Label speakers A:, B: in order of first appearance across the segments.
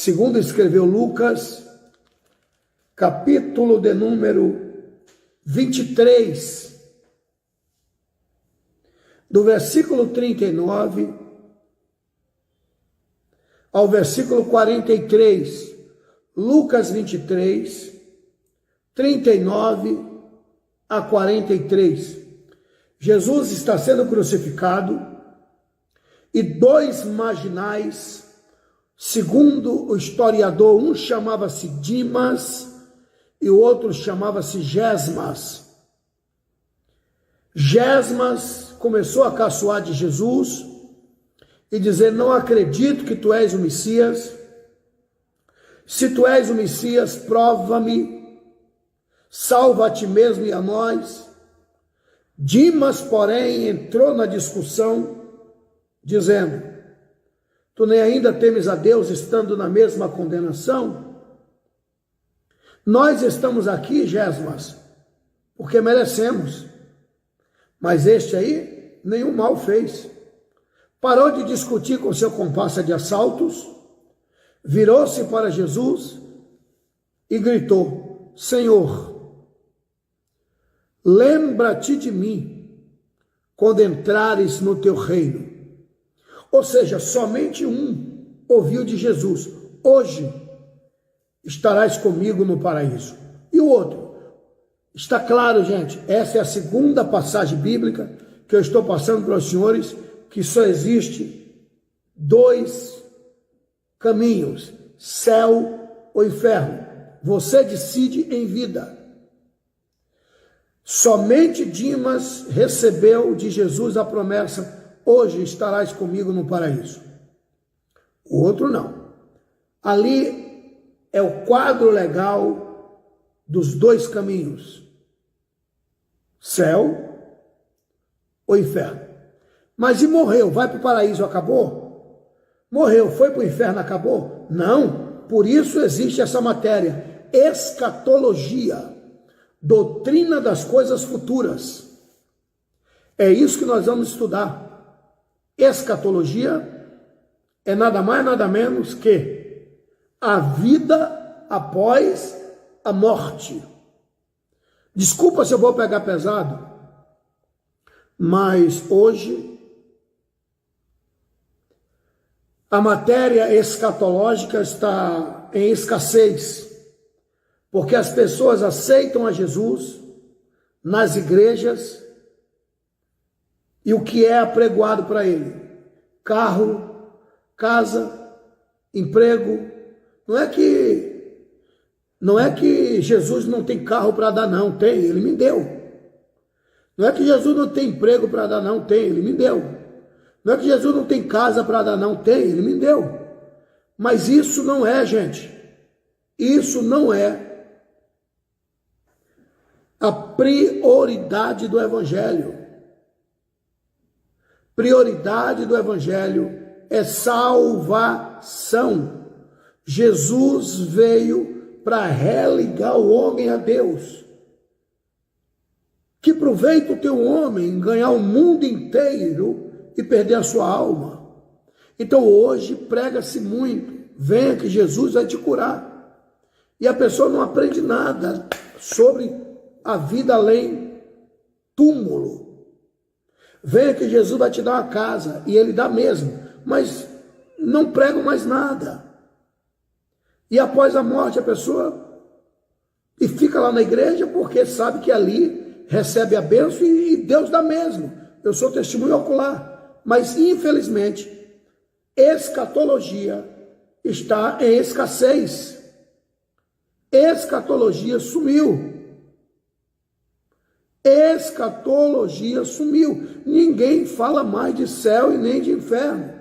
A: segundo escreveu Lucas, capítulo de número 23, do versículo 39 ao versículo 43, Lucas 23, 39 a 43. Jesus está sendo crucificado e dois marginais, segundo o historiador, um chamava-se Dimas e o outro chamava-se Gesmas. Gesmas começou a caçoar de Jesus e dizer: não acredito que tu és o Messias. Se tu és o Messias, prova-me, salva a ti mesmo e a nós. Dimas, porém, entrou na discussão, dizendo: tu nem ainda temes a Deus, estando na mesma condenação? Nós estamos aqui, Gesmas, porque merecemos, mas este aí nenhum mal fez. Parou de discutir com seu comparsa de assaltos, virou-se para Jesus e gritou: Senhor, lembra-te de mim quando entrares no teu reino. Ou seja, somente um ouviu de Jesus: hoje estarás comigo no paraíso. E o outro? Está claro, gente, essa é a segunda passagem bíblica que eu estou passando para os senhores, que só existe dois caminhos, céu ou inferno. Você decide em vida. Somente Dimas recebeu de Jesus a promessa: hoje estarás comigo no paraíso. O outro não. Ali é o quadro legal dos dois caminhos, céu ou inferno. Mas e morreu? Vai para o paraíso, acabou? Morreu, foi para o inferno, acabou? Não, por isso existe essa matéria, escatologia, doutrina das coisas futuras. É isso que nós vamos estudar. Escatologia é nada mais, nada menos que a vida após a morte. Desculpa se eu vou pegar pesado, mas hoje a matéria escatológica está em escassez, porque as pessoas aceitam a Jesus nas igrejas e o que é apregoado para ele? Carro, casa, emprego. Não é que Jesus não tem carro para dar, não. Tem, ele me deu. Não é que Jesus não tem emprego para dar, não. Tem, ele me deu. Não é que Jesus não tem casa para dar, não. Tem, ele me deu. Mas isso não é, gente. Isso não é a prioridade do Evangelho. Prioridade do Evangelho é salvação. Jesus veio para religar o homem a Deus. Que proveito tem o homem ganhar o mundo inteiro e perder a sua alma? Então hoje prega-se muito: venha que Jesus vai te curar. E a pessoa não aprende nada sobre a vida além túmulo. Venha que Jesus vai te dar uma casa, e ele dá mesmo, mas não pregam mais nada. E após a morte a pessoa e fica lá na igreja porque sabe que ali recebe a bênção e Deus dá mesmo. Eu sou testemunho ocular. Mas infelizmente escatologia está em escassez. Escatologia sumiu. Escatologia sumiu. Ninguém fala mais de céu e nem de inferno.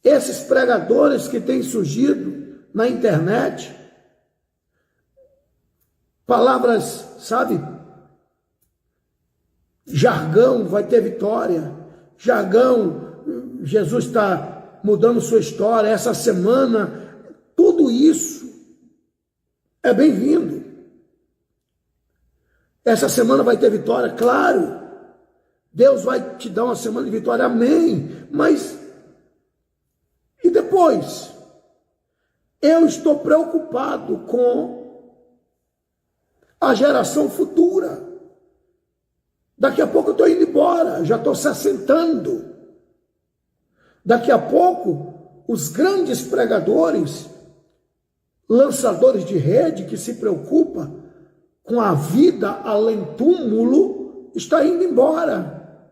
A: Esses pregadores que têm surgido na internet, palavras, sabe? Jargão, vai ter vitória. Jargão, Jesus está mudando sua história. Essa semana, tudo isso é bem-vindo. Essa semana vai ter vitória, claro. Deus vai te dar uma semana de vitória, amém. Mas, e depois? Eu estou preocupado com a geração futura. Daqui a pouco eu estou indo embora, já estou se assentando. Daqui a pouco, os grandes pregadores, lançadores de rede que se preocupam com a vida além túmulo, está indo embora.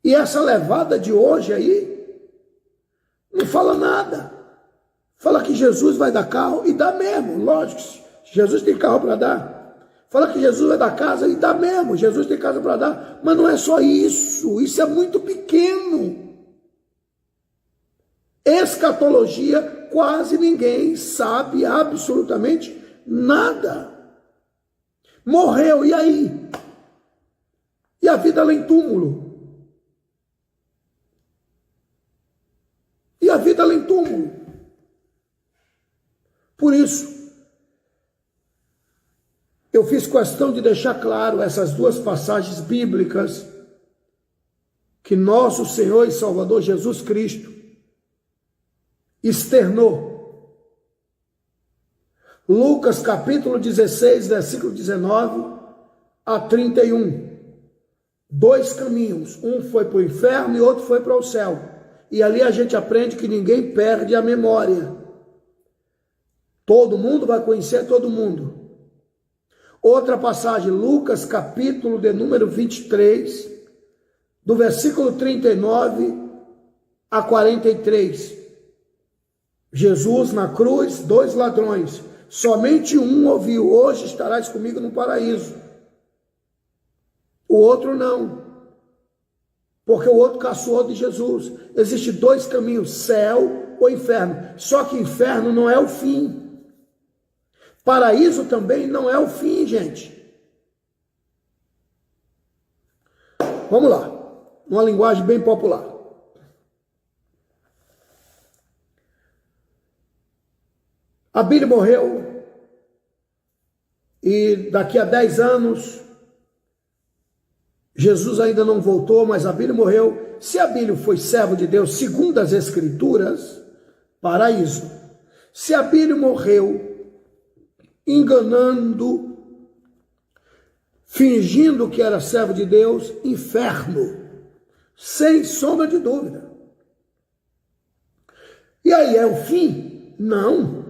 A: E essa levada de hoje aí, não fala nada. Fala que Jesus vai dar carro e dá mesmo, lógico. Jesus tem carro para dar. Fala que Jesus vai dar casa e dá mesmo. Jesus tem casa para dar. Mas não é só isso. Isso é muito pequeno. Escatologia, quase ninguém sabe absolutamente nada. Morreu, e aí? E a vida além túmulo? E a vida além túmulo? Por isso, eu fiz questão de deixar claro essas duas passagens bíblicas que nosso Senhor e Salvador Jesus Cristo externou. Lucas capítulo 16, versículo 19 a 31. Dois caminhos, um foi para o inferno e outro foi para o céu. E ali a gente aprende que ninguém perde a memória. Todo mundo vai conhecer todo mundo. Outra passagem, Lucas capítulo de número 23, do versículo 39 a 43. Jesus na cruz, dois ladrões. Somente um ouviu: hoje estarás comigo no paraíso. O outro não. Porque o outro caçoou de Jesus. Existem dois caminhos, céu ou inferno. Só que inferno não é o fim. Paraíso também não é o fim, gente. Vamos lá. Uma linguagem bem popular. Abílio morreu e daqui a 10 anos Jesus ainda não voltou, mas Abílio morreu. Se Abílio foi servo de Deus, segundo as Escrituras, paraíso. Se Abílio morreu enganando, fingindo que era servo de Deus, inferno, sem sombra de dúvida. E aí é o fim? Não.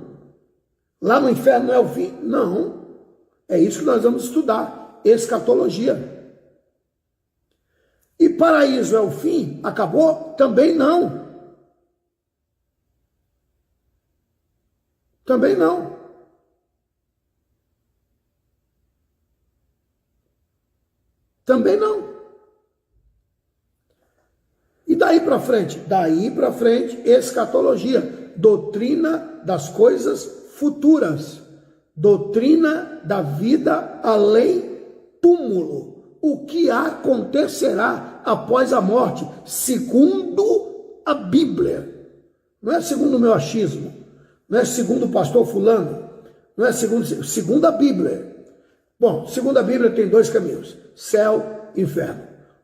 A: Lá no inferno não é o fim? Não. É isso que nós vamos estudar, escatologia. E paraíso é o fim? Acabou? Também não. Também não. Também não. E daí para frente? Daí para frente, escatologia, doutrina das coisas futuras, doutrina da vida além túmulo, o que acontecerá após a morte, segundo a Bíblia. Não é segundo o meu achismo, não é segundo o pastor fulano, não é segundo a Bíblia. Bom, segundo a Bíblia tem dois caminhos, céu e inferno.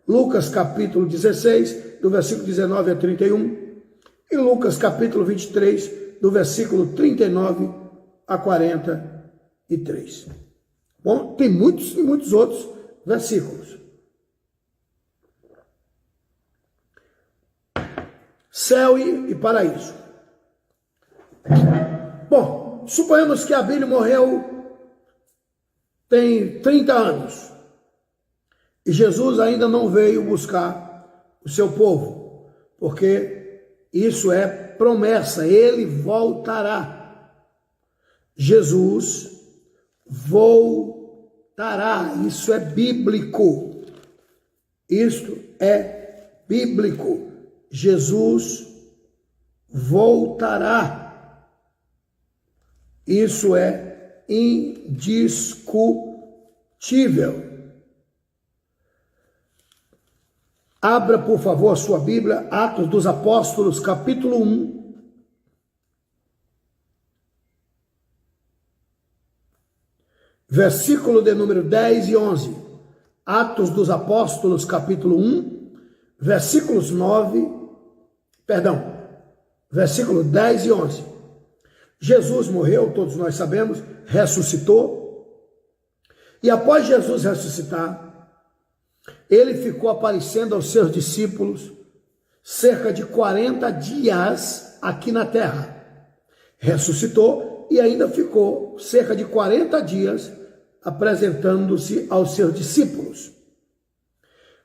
A: Lucas capítulo 16, do versículo 19 a 31, e Lucas capítulo 23, do versículo 39 a 43. Bom, tem muitos e muitos outros versículos. Céu e paraíso. Bom, suponhamos que Abílio morreu tem 30 anos e Jesus ainda não veio buscar o seu povo, porque isso é promessa, ele voltará. Jesus voltará, isso é bíblico. Isto é bíblico. Jesus voltará. Isso é indiscutível. Abra, por favor, a sua Bíblia, Atos dos Apóstolos, capítulo 1. Versículo de número 10 e 11. Atos dos Apóstolos, capítulo 1, versículo 10 e 11. Jesus morreu, todos nós sabemos, ressuscitou. E após Jesus ressuscitar, ele ficou aparecendo aos seus discípulos cerca de 40 dias aqui na terra. Ressuscitou e ainda ficou cerca de 40 dias apresentando-se aos seus discípulos.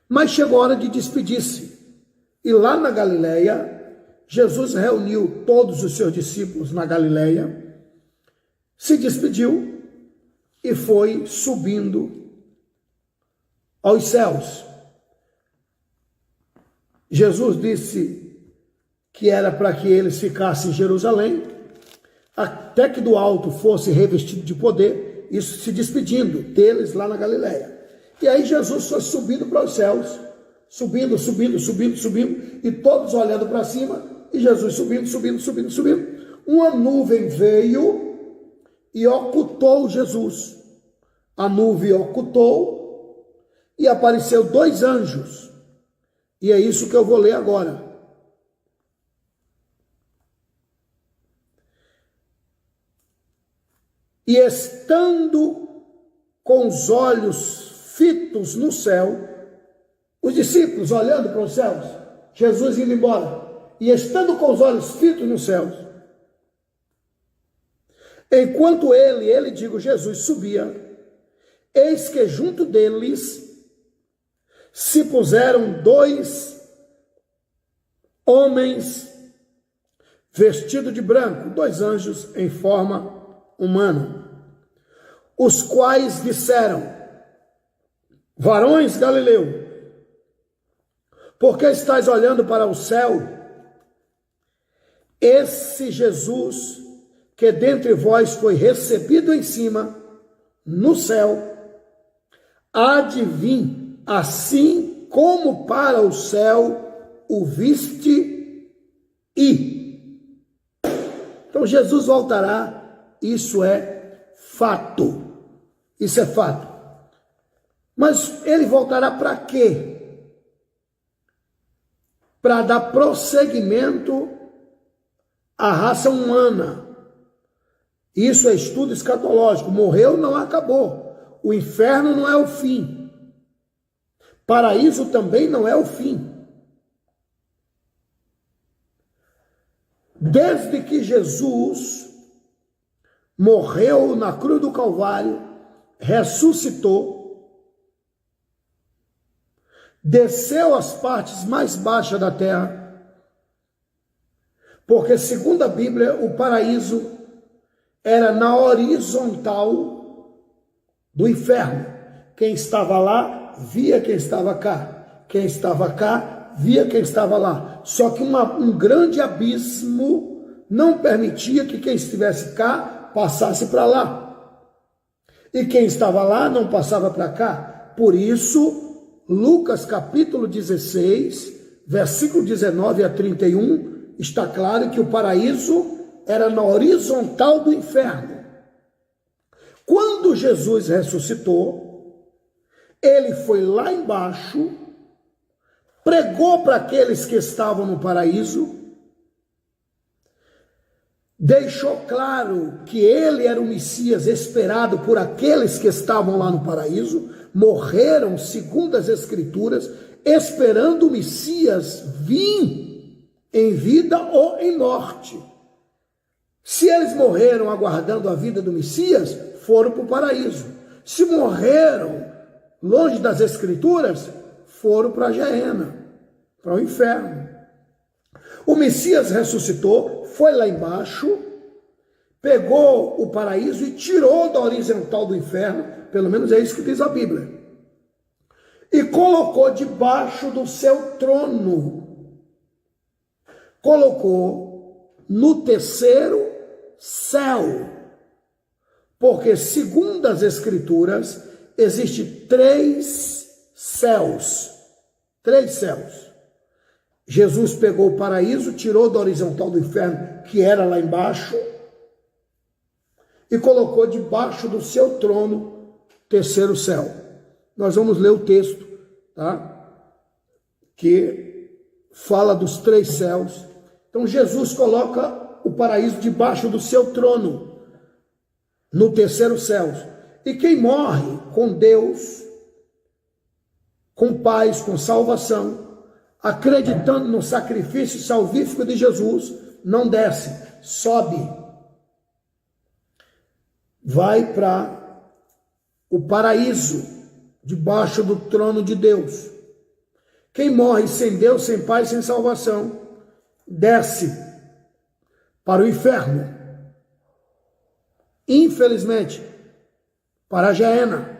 A: Mas chegou a hora de despedir-se. E lá na Galileia, Jesus reuniu todos os seus discípulos na Galileia, se despediu e foi subindo aos céus. Jesus disse que era para que eles ficassem em Jerusalém, até que do alto fosse revestido de poder, isso se despedindo deles lá na Galileia. E aí Jesus foi subindo para os céus, subindo, e todos olhando para cima, e Jesus subindo. Uma nuvem veio e ocultou Jesus. A nuvem ocultou e apareceu 2 anjos. E é isso que eu vou ler agora. E estando com os olhos fitos no céu, os discípulos olhando para os céus, Jesus indo embora, e estando com os olhos fitos nos céus, enquanto digo, Jesus subia, eis que junto deles se puseram 2 homens vestidos de branco, 2 anjos em forma humana, os quais disseram: varões Galileu, por que estáis olhando para o céu? Esse Jesus que dentre vós foi recebido em cima, no céu, há de vir, assim como para o céu o viste ir. Então Jesus voltará, isso é fato. Isso é fato. Mas ele voltará para quê? Para dar prosseguimento à raça humana. Isso é estudo escatológico. Morreu, não acabou. O inferno não é o fim. Paraíso também não é o fim. Desde que Jesus morreu na cruz do Calvário, ressuscitou, desceu às partes mais baixas da terra, porque, segundo a Bíblia, o paraíso era na horizontal do inferno. Quem estava lá, via quem estava cá. Quem estava cá, via quem estava lá. Só que um grande abismo não permitia que quem estivesse cá passasse para lá. E quem estava lá não passava para cá. Por isso, Lucas capítulo 16, versículo 19 a 31, está claro que o paraíso era na horizontal do inferno. Quando Jesus ressuscitou, ele foi lá embaixo, pregou para aqueles que estavam no paraíso, deixou claro que ele era o Messias esperado por aqueles que estavam lá no paraíso, morreram, segundo as Escrituras, esperando o Messias vir em vida ou em morte. Se eles morreram aguardando a vida do Messias, foram para o paraíso. Se morreram longe das Escrituras, foram para a Geena, para o inferno. O Messias ressuscitou, foi lá embaixo, pegou o paraíso e tirou da horizontal do inferno, pelo menos é isso que diz a Bíblia, e colocou debaixo do seu trono. Colocou no terceiro céu, porque segundo as Escrituras existem 3 céus. 3 céus. Jesus pegou o paraíso, tirou da horizontal do inferno, que era lá embaixo, e colocou debaixo do seu trono, terceiro céu. Nós vamos ler o texto, tá? Que fala dos 3 céus. Então Jesus coloca o paraíso debaixo do seu trono, no terceiro céu. E quem morre com Deus, com paz, com salvação, acreditando no sacrifício salvífico de Jesus, não desce, sobe, vai para o paraíso, debaixo do trono de Deus. Quem morre sem Deus, sem paz, sem salvação, desce para o inferno. Infelizmente, para a Geena.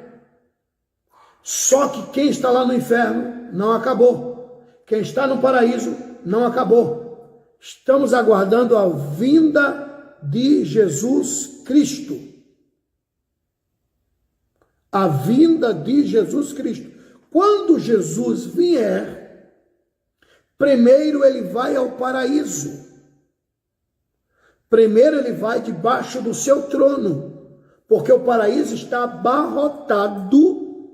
A: Só que quem está lá no inferno não acabou. Quem está no paraíso não acabou. Estamos aguardando a vinda de Jesus Cristo. A vinda de Jesus Cristo. Quando Jesus vier, primeiro ele vai ao paraíso. Primeiro ele vai debaixo do seu trono, porque o paraíso está abarrotado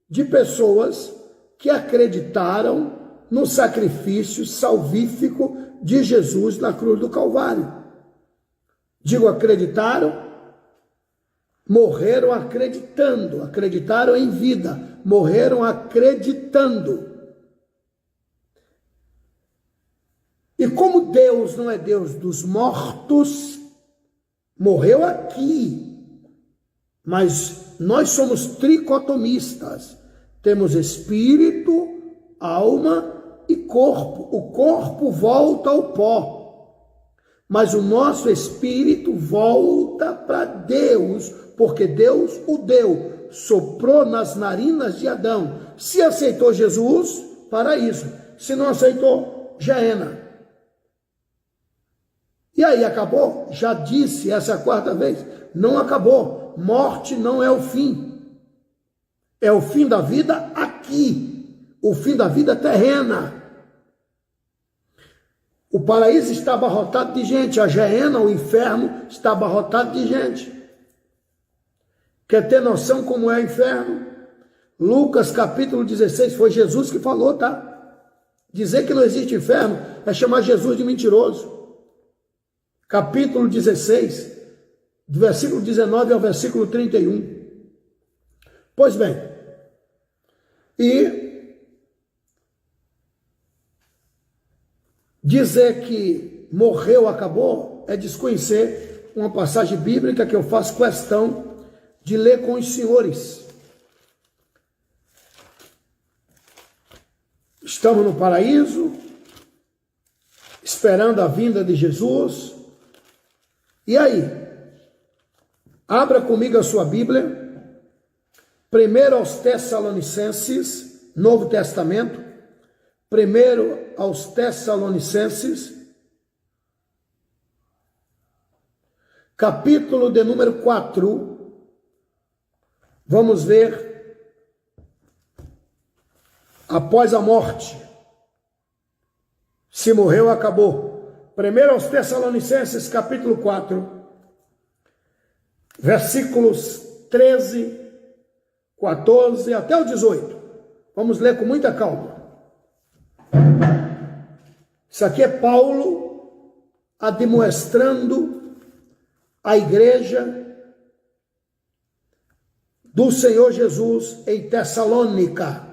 A: de pessoas que acreditaram no sacrifício salvífico de Jesus na cruz do Calvário. Digo, acreditaram, morreram acreditando, acreditaram em vida, morreram acreditando. E como Deus não é Deus dos mortos, morreu aqui, mas nós somos tricotomistas, temos espírito, alma e corpo. O corpo volta ao pó, mas o nosso espírito volta para Deus, porque Deus o deu, soprou nas narinas de Adão. Se aceitou Jesus, paraíso. Se não aceitou, Geena. E aí, acabou? Já disse, essa é a quarta vez. Não acabou. Morte não é o fim. É o fim da vida aqui. O fim da vida terrena. O paraíso está abarrotado de gente. A Geena, o inferno, está abarrotado de gente. Quer ter noção como é o inferno? Lucas capítulo 16, foi Jesus que falou, tá? Dizer que não existe inferno é chamar Jesus de mentiroso. Capítulo 16, do versículo 19 ao versículo 31. Pois bem, e dizer que morreu, acabou, é desconhecer uma passagem bíblica que eu faço questão de ler com os senhores. Estamos no paraíso, esperando a vinda de Jesus. E aí? Abra comigo a sua Bíblia, primeiro aos Tessalonicenses, Novo Testamento, primeiro aos Tessalonicenses, capítulo de número 4, vamos ver, após a morte, se morreu, acabou. Primeiro aos Tessalonicenses, capítulo 4, versículos 13, 14 até o 18. Vamos ler com muita calma. Isso aqui é Paulo admoestando a igreja do Senhor Jesus em Tessalônica.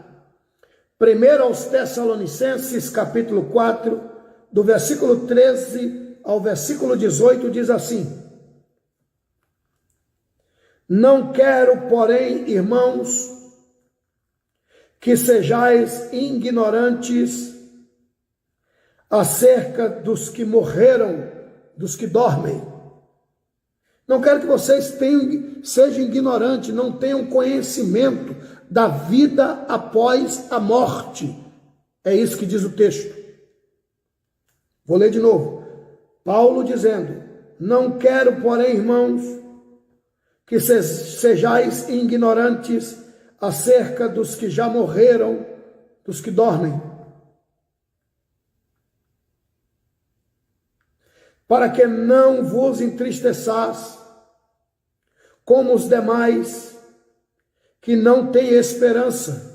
A: Primeiro aos Tessalonicenses, capítulo 4, do versículo 13 ao versículo 18, diz assim: Não quero, porém, irmãos, que sejais ignorantes acerca dos que morreram, dos que dormem. Não quero que vocês sejam ignorantes, não tenham conhecimento da vida após a morte. É isso que diz o texto. Vou ler de novo. Paulo dizendo: Não quero, porém, irmãos, que sejais ignorantes acerca dos que já morreram, dos que dormem, para que não vos entristeçais como os demais que não têm esperança.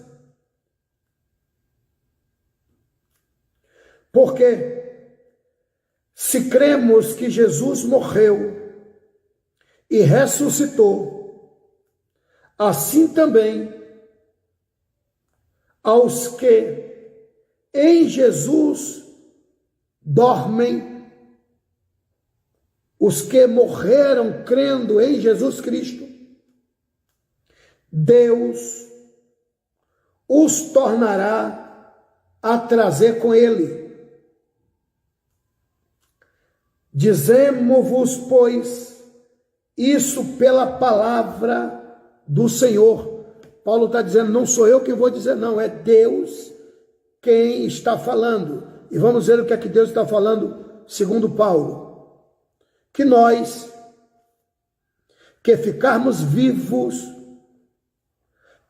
A: Porque Se cremos que Jesus morreu e ressuscitou, assim também aos que em Jesus dormem, os que morreram crendo em Jesus Cristo, Deus os tornará a trazer com ele. Dizemo-vos, pois, isso pela palavra do Senhor. Paulo está dizendo, não sou eu que vou dizer, não, é Deus quem está falando. E vamos ver o que é que Deus está falando, segundo Paulo. Que nós, que ficarmos vivos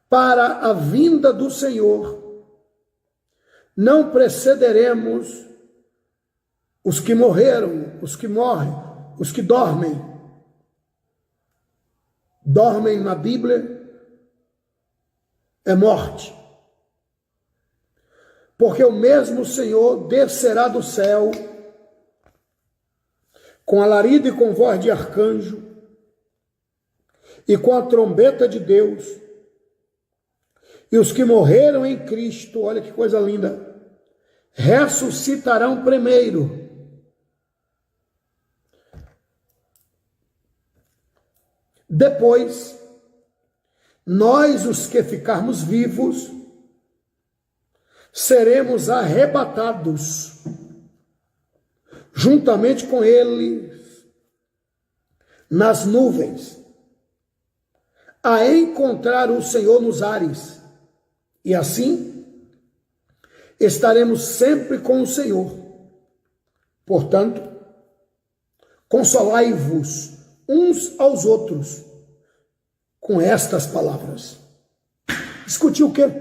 A: para a vinda do Senhor, não precederemos os que morreram, os que morrem, os que dormem. Dormem na Bíblia é morte. Porque o mesmo Senhor descerá do céu com alarido e com voz de arcanjo e com a trombeta de Deus, e os que morreram em Cristo, olha que coisa linda, ressuscitarão primeiro. Depois, nós, os que ficarmos vivos, seremos arrebatados juntamente com eles nas nuvens, a encontrar o Senhor nos ares, e assim estaremos sempre com o Senhor. Portanto, consolai-vos uns aos outros com estas palavras. Discutir o quê?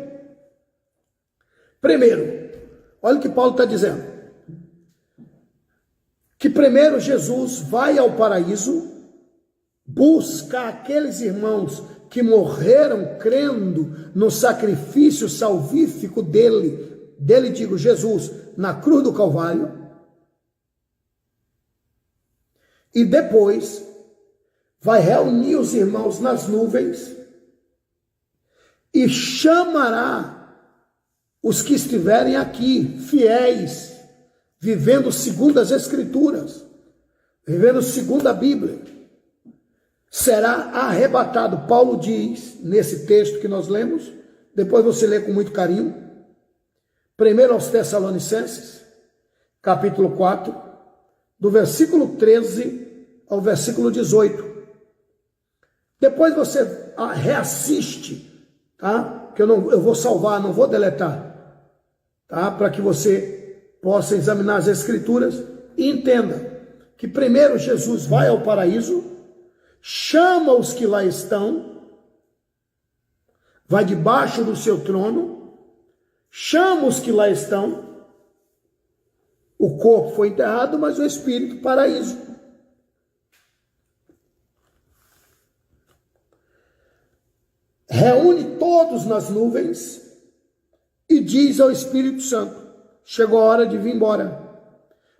A: Primeiro, olha o que Paulo está dizendo. Que primeiro Jesus vai ao paraíso, busca aqueles irmãos que morreram crendo no sacrifício salvífico dele, digo, Jesus, na cruz do Calvário, e depois vai reunir os irmãos nas nuvens e chamará os que estiverem aqui, fiéis, vivendo segundo as Escrituras, vivendo segundo a Bíblia, será arrebatado. Paulo diz, nesse texto que nós lemos, depois você lê com muito carinho, primeiro aos Tessalonicenses, capítulo 4, do versículo 13 ao versículo 18. Depois você reassiste, tá? Que eu vou salvar, não vou deletar, tá? Para que você possa examinar as Escrituras e entenda que primeiro Jesus vai ao paraíso, chama os que lá estão, vai debaixo do seu trono, chama os que lá estão, o corpo foi enterrado, mas o espírito, paraíso. Reúne todos nas nuvens e diz ao Espírito Santo, chegou a hora de vir embora,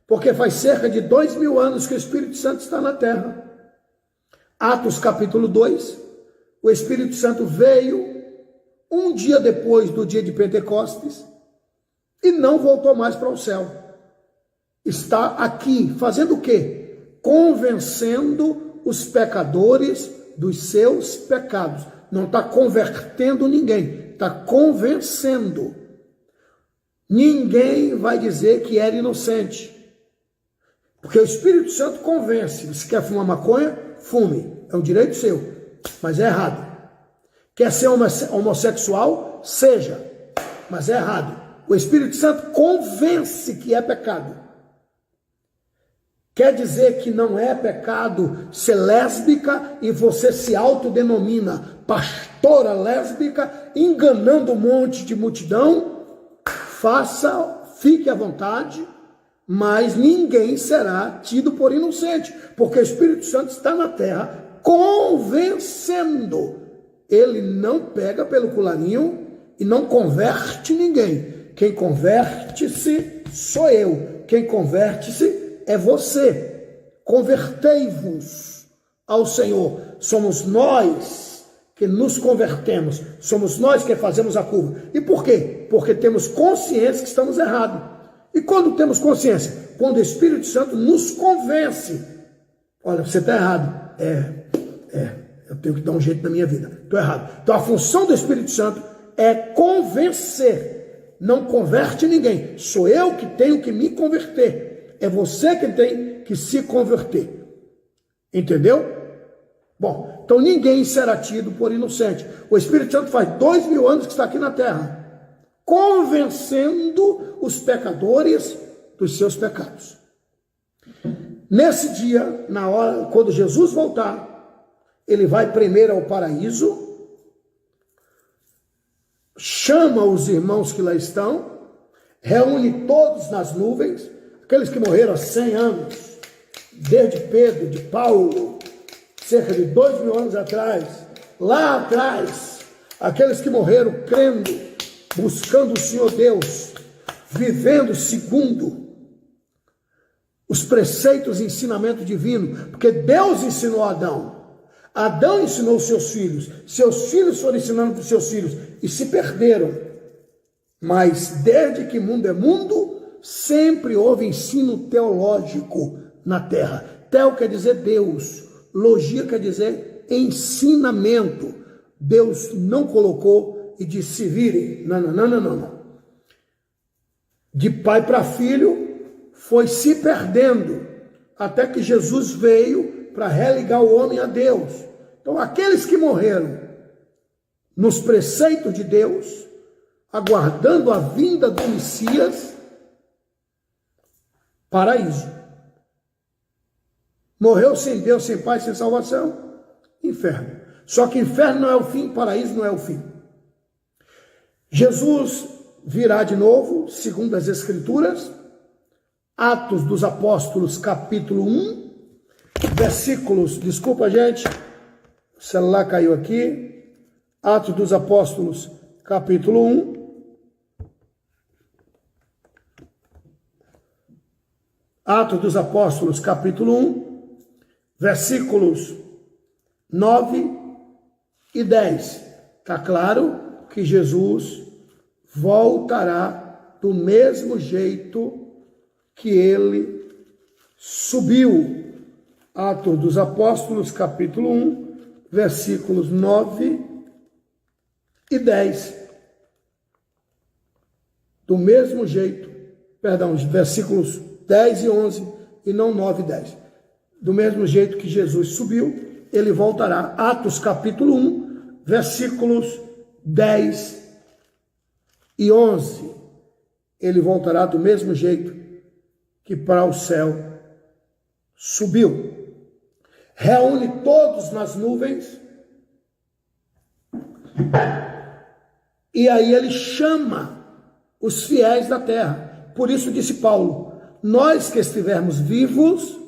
A: porque faz cerca de 2000 anos que o Espírito Santo está na terra. Atos capítulo 2, o Espírito Santo veio um dia depois do dia de Pentecostes e não voltou mais para o céu. Está aqui fazendo o quê? Convencendo os pecadores dos seus pecados. Não está convertendo ninguém, está convencendo. Ninguém vai dizer que era inocente, porque o Espírito Santo convence. Se quer fumar maconha, fume, é um direito seu, mas é errado. Quer ser homossexual? Seja, mas é errado. O Espírito Santo convence que é pecado. Quer dizer que não é pecado ser lésbica e você se autodenomina pastora lésbica, enganando um monte de multidão? Faça, fique à vontade, mas ninguém será tido por inocente, porque o Espírito Santo está na terra convencendo. Ele não pega pelo colarinho e não converte ninguém. Quem converte-se sou eu. Quem converte-se é você. Convertei-vos ao Senhor. Somos nós que nos convertemos. Somos nós que fazemos a curva. E por quê? Porque temos consciência que estamos errados. E quando temos consciência? Quando o Espírito Santo nos convence. Olha, você está errado. Eu tenho que dar um jeito na minha vida. Estou errado. Então a função do Espírito Santo é convencer. Não converte ninguém. Sou eu que tenho que me converter. É você que tem que se converter. Entendeu? Bom, então ninguém será tido por inocente. O Espírito Santo faz 2000 anos que está aqui na terra, convencendo os pecadores dos seus pecados. Nesse dia, na hora, quando Jesus voltar, ele vai primeiro ao paraíso, chama os irmãos que lá estão, reúne todos nas nuvens, aqueles que morreram há 100 anos, desde Pedro, de Paulo, cerca de 2000 anos atrás, lá atrás, aqueles que morreram crendo, buscando o Senhor Deus, vivendo segundo os preceitos e ensinamento divino, porque Deus ensinou a Adão. Adão ensinou os seus filhos foram ensinando para os seus filhos e se perderam. Mas desde que mundo é mundo, sempre houve ensino teológico na terra. Teo quer dizer Deus, logia quer dizer ensinamento. Deus não colocou e disse se virem. Não. De pai para filho foi se perdendo, até que Jesus veio para religar o homem a Deus. Então aqueles que morreram nos preceitos de Deus, aguardando a vinda do Messias, paraíso. Morreu sem Deus, sem Pai, sem salvação, inferno. Só que inferno não é o fim, paraíso não é o fim. Jesus virá de novo, segundo as Escrituras, Atos dos Apóstolos, capítulo 1, versículos, desculpa gente, o celular caiu aqui, Atos dos Apóstolos, capítulo 1, Atos dos Apóstolos, capítulo 1, versículos 9 e 10. Está claro que Jesus voltará do mesmo jeito que ele subiu. Atos dos Apóstolos, capítulo 1, versículos 9 e 10. Do mesmo jeito, versículos 10 e 11, e não 9 e 10. Do mesmo jeito que Jesus subiu, ele voltará. Atos, capítulo 1, versículos 10 e 11. Ele voltará do mesmo jeito que para o céu subiu. Reúne todos nas nuvens, e aí ele chama os fiéis da terra. Por isso disse Paulo, nós que estivermos vivos,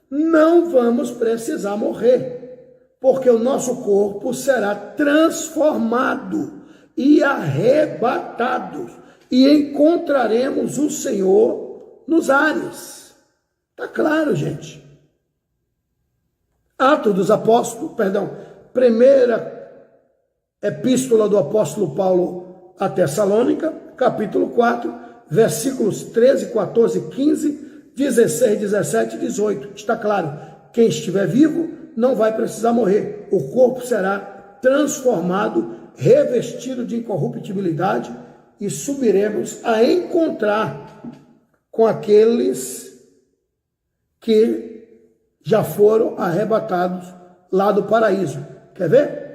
A: não vamos precisar morrer, porque o nosso corpo será transformado e arrebatado, e encontraremos o Senhor nos ares. Está claro, gente. Atos dos Apóstolos, primeira epístola do apóstolo Paulo a Tessalônica, capítulo 4, versículos 13, 14, 15, 16, 17 e 18. Está claro, quem estiver vivo não vai precisar morrer. O corpo será transformado, revestido de incorruptibilidade, e subiremos a encontrar com aqueles que já foram arrebatados lá do paraíso. Quer ver?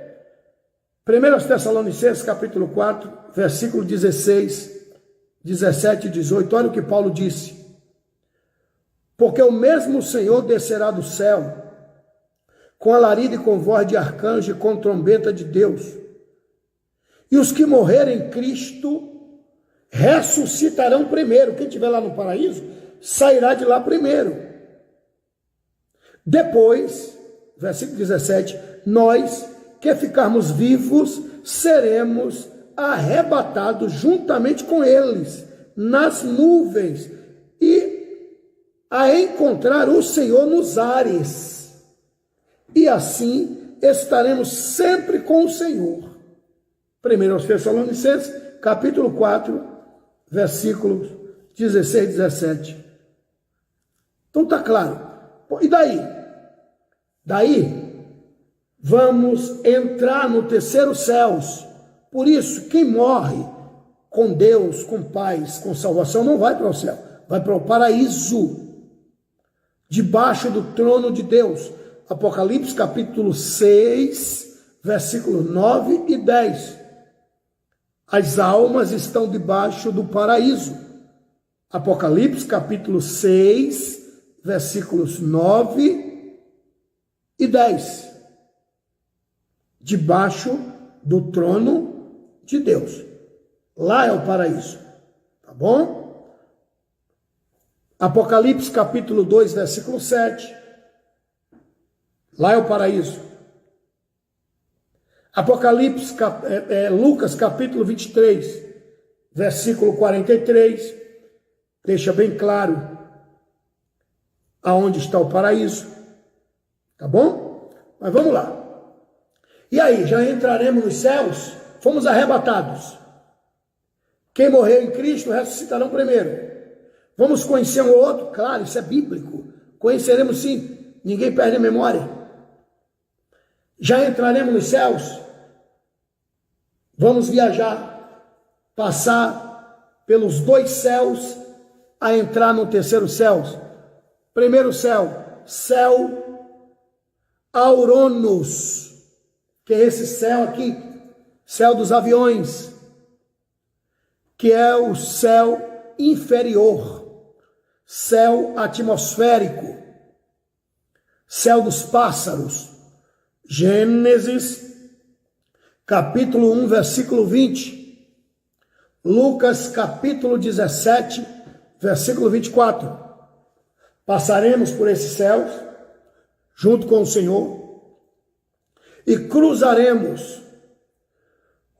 A: 1 Tessalonicenses, capítulo 4, versículo 16, 17 e 18. Olha o que Paulo disse. Porque o mesmo Senhor descerá do céu, com alarido e com voz de arcanjo e com trombeta de Deus. E os que morrerem em Cristo ressuscitarão primeiro. Quem estiver lá no paraíso, sairá de lá primeiro. Depois, versículo 17, nós que ficarmos vivos, seremos arrebatados juntamente com eles, nas nuvens, e a encontrar o Senhor nos ares, e assim estaremos sempre com o Senhor. 1 Tessalonicenses, capítulo 4, versículos 16 e 17. Então tá claro. E daí? Daí, vamos entrar no terceiro céus. Por isso, quem morre com Deus, com paz, com salvação, não vai para o céu, vai para o paraíso, debaixo do trono de Deus. Apocalipse capítulo 6, versículos 9 e 10. As almas estão debaixo do paraíso. Apocalipse capítulo 6, versículos 9 e 10. Debaixo do trono de Deus. Lá é o paraíso. Tá bom? Apocalipse capítulo 2, versículo 7. Lá é o paraíso. Apocalipse, Lucas capítulo 23, versículo 43. Deixa bem claro aonde está o paraíso. Tá bom? Mas vamos lá. E aí, já entraremos nos céus? Fomos arrebatados. Quem morreu em Cristo ressuscitarão primeiro. Vamos conhecer um ou outro? Claro, isso é bíblico. Conheceremos sim. Ninguém perde a memória. Já entraremos nos céus? Vamos viajar, passar pelos 2 céus a entrar no terceiro céu. Primeiro céu, céu Auranos, que é esse céu aqui, céu dos aviões, que é o céu inferior, céu atmosférico, céu dos pássaros. Gênesis, capítulo 1, versículo 20. Lucas, capítulo 17, versículo 24. Passaremos por esses céus, junto com o Senhor, e cruzaremos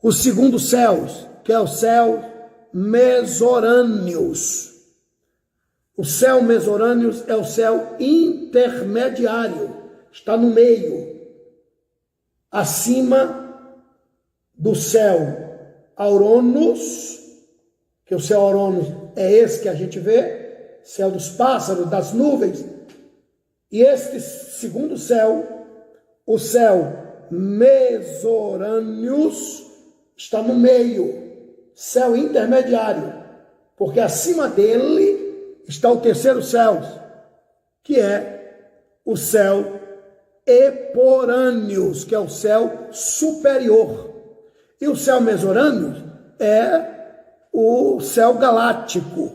A: o segundo céu, que é o céu Mesorâneos. O céu Mesorâneos é o céu intermediário, está no meio, acima do céu Auranos, que o céu Auranos é esse que a gente vê, céu dos pássaros, das nuvens, e este segundo céu, o céu Mesorâneos, está no meio, céu intermediário, porque acima dele está o terceiro céu, que é o céu Eporâneos, que é o céu superior. E o céu Mesorâneos é o céu galáctico.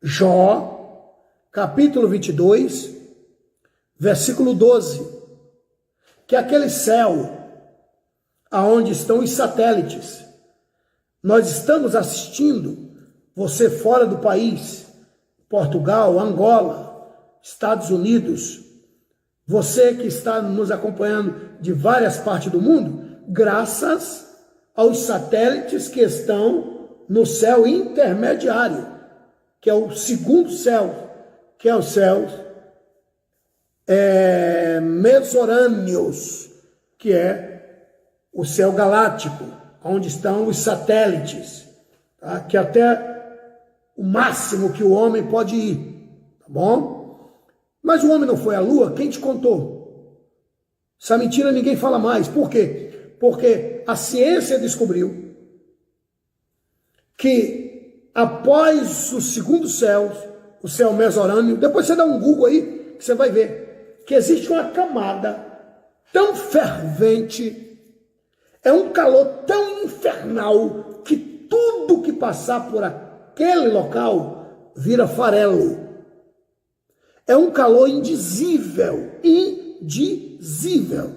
A: Jó, capítulo 22, versículo 12, que é aquele céu aonde estão os satélites. Nós estamos assistindo, você fora do país, Portugal, Angola, Estados Unidos, você que está nos acompanhando de várias partes do mundo, graças aos satélites que estão no céu intermediário, que é o segundo céu, que é o céu Mesorâneos, que é o céu galáctico, onde estão os satélites, tá? Que até o máximo que o homem pode ir, tá bom? Mas o homem não foi à Lua, quem te contou? Essa mentira ninguém fala mais. Por quê? Porque a ciência descobriu que após o segundo céu, o céu Mesorâneo, depois você dá um Google aí, que você vai ver que existe uma camada tão fervente, é um calor tão infernal, que tudo que passar por aquele local vira farelo. É um calor indizível, indizível.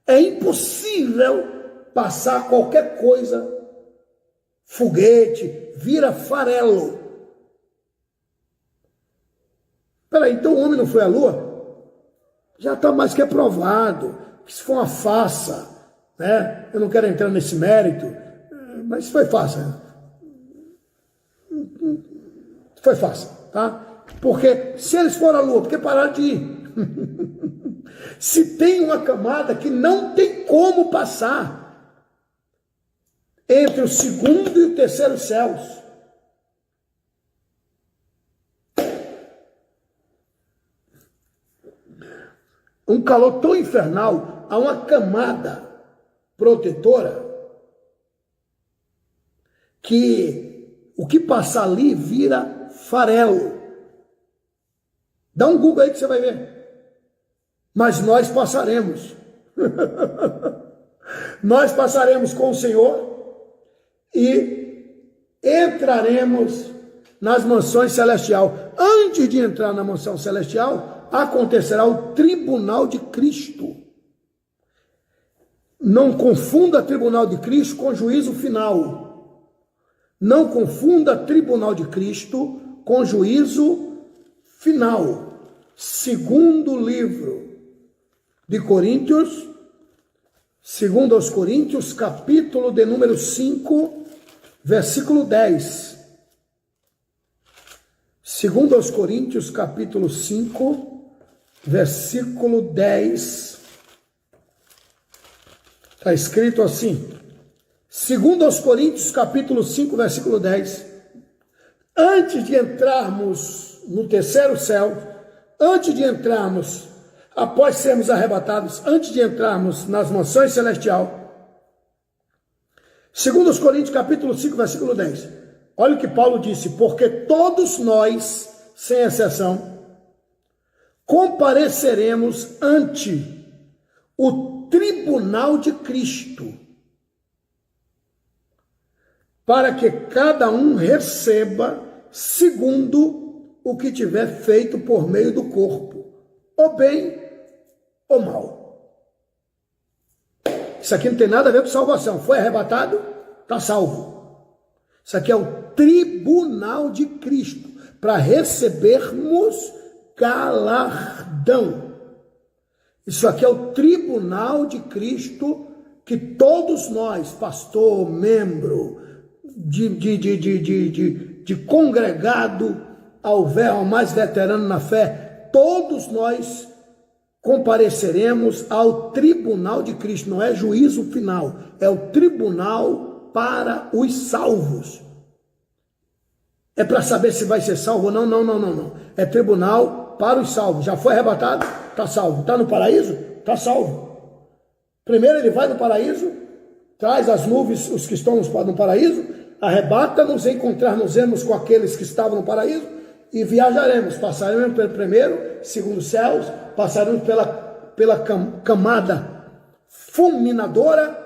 A: É impossível passar qualquer coisa, foguete, vira farelo. Peraí, então o homem não foi à Lua? Já está mais que provado, que isso foi uma farsa, né? Eu não quero entrar nesse mérito, mas foi farsa. Foi farsa, tá? Porque se eles foram à Lua, porque pararam de ir? Se tem uma camada que não tem como passar entre o segundo e o terceiro céus. Um calor tão infernal, há uma camada protetora que o que passar ali vira farelo. Dá um Google aí que você vai ver. Mas nós passaremos. Nós passaremos com o Senhor e entraremos nas mansões celestiais. Antes de entrar na mansão celestial, acontecerá o tribunal de Cristo. Não confunda tribunal de Cristo com juízo final. Não confunda tribunal de Cristo com juízo final. Segundo livro de Coríntios, segundo aos Coríntios, capítulo de número 5, versículo 10. Segundo aos Coríntios, capítulo 5, versículo 10. Está escrito assim, segundo aos Coríntios, capítulo 5, versículo 10. Antes de entrarmos no terceiro céu, antes de entrarmos, após sermos arrebatados, antes de entrarmos nas mansões celestial, segundo aos Coríntios, capítulo 5, versículo 10, olha o que Paulo disse, porque todos nós, sem exceção, compareceremos ante o tribunal de Cristo, para que cada um receba segundo o que tiver feito por meio do corpo, ou bem ou mal. Isso aqui não tem nada a ver com salvação. Foi arrebatado, está salvo. Isso aqui é o tribunal de Cristo, para recebermos galardão. Isso aqui é o tribunal de Cristo que todos nós, pastor, membro, de congregado, ao mais veterano na fé, todos nós compareceremos ao tribunal de Cristo. Não é juízo final, é o tribunal para os salvos. É para saber se vai ser salvo ou não, não. É tribunal para os salvos. Já foi arrebatado? Está salvo. Está no paraíso? Está salvo. Primeiro ele vai no paraíso, traz as nuvens, os que estão no paraíso, arrebata-nos, encontrar-nos com aqueles que estavam no paraíso e viajaremos. Passaremos pelo primeiro, segundo céus, passaremos pela camada fulminadora.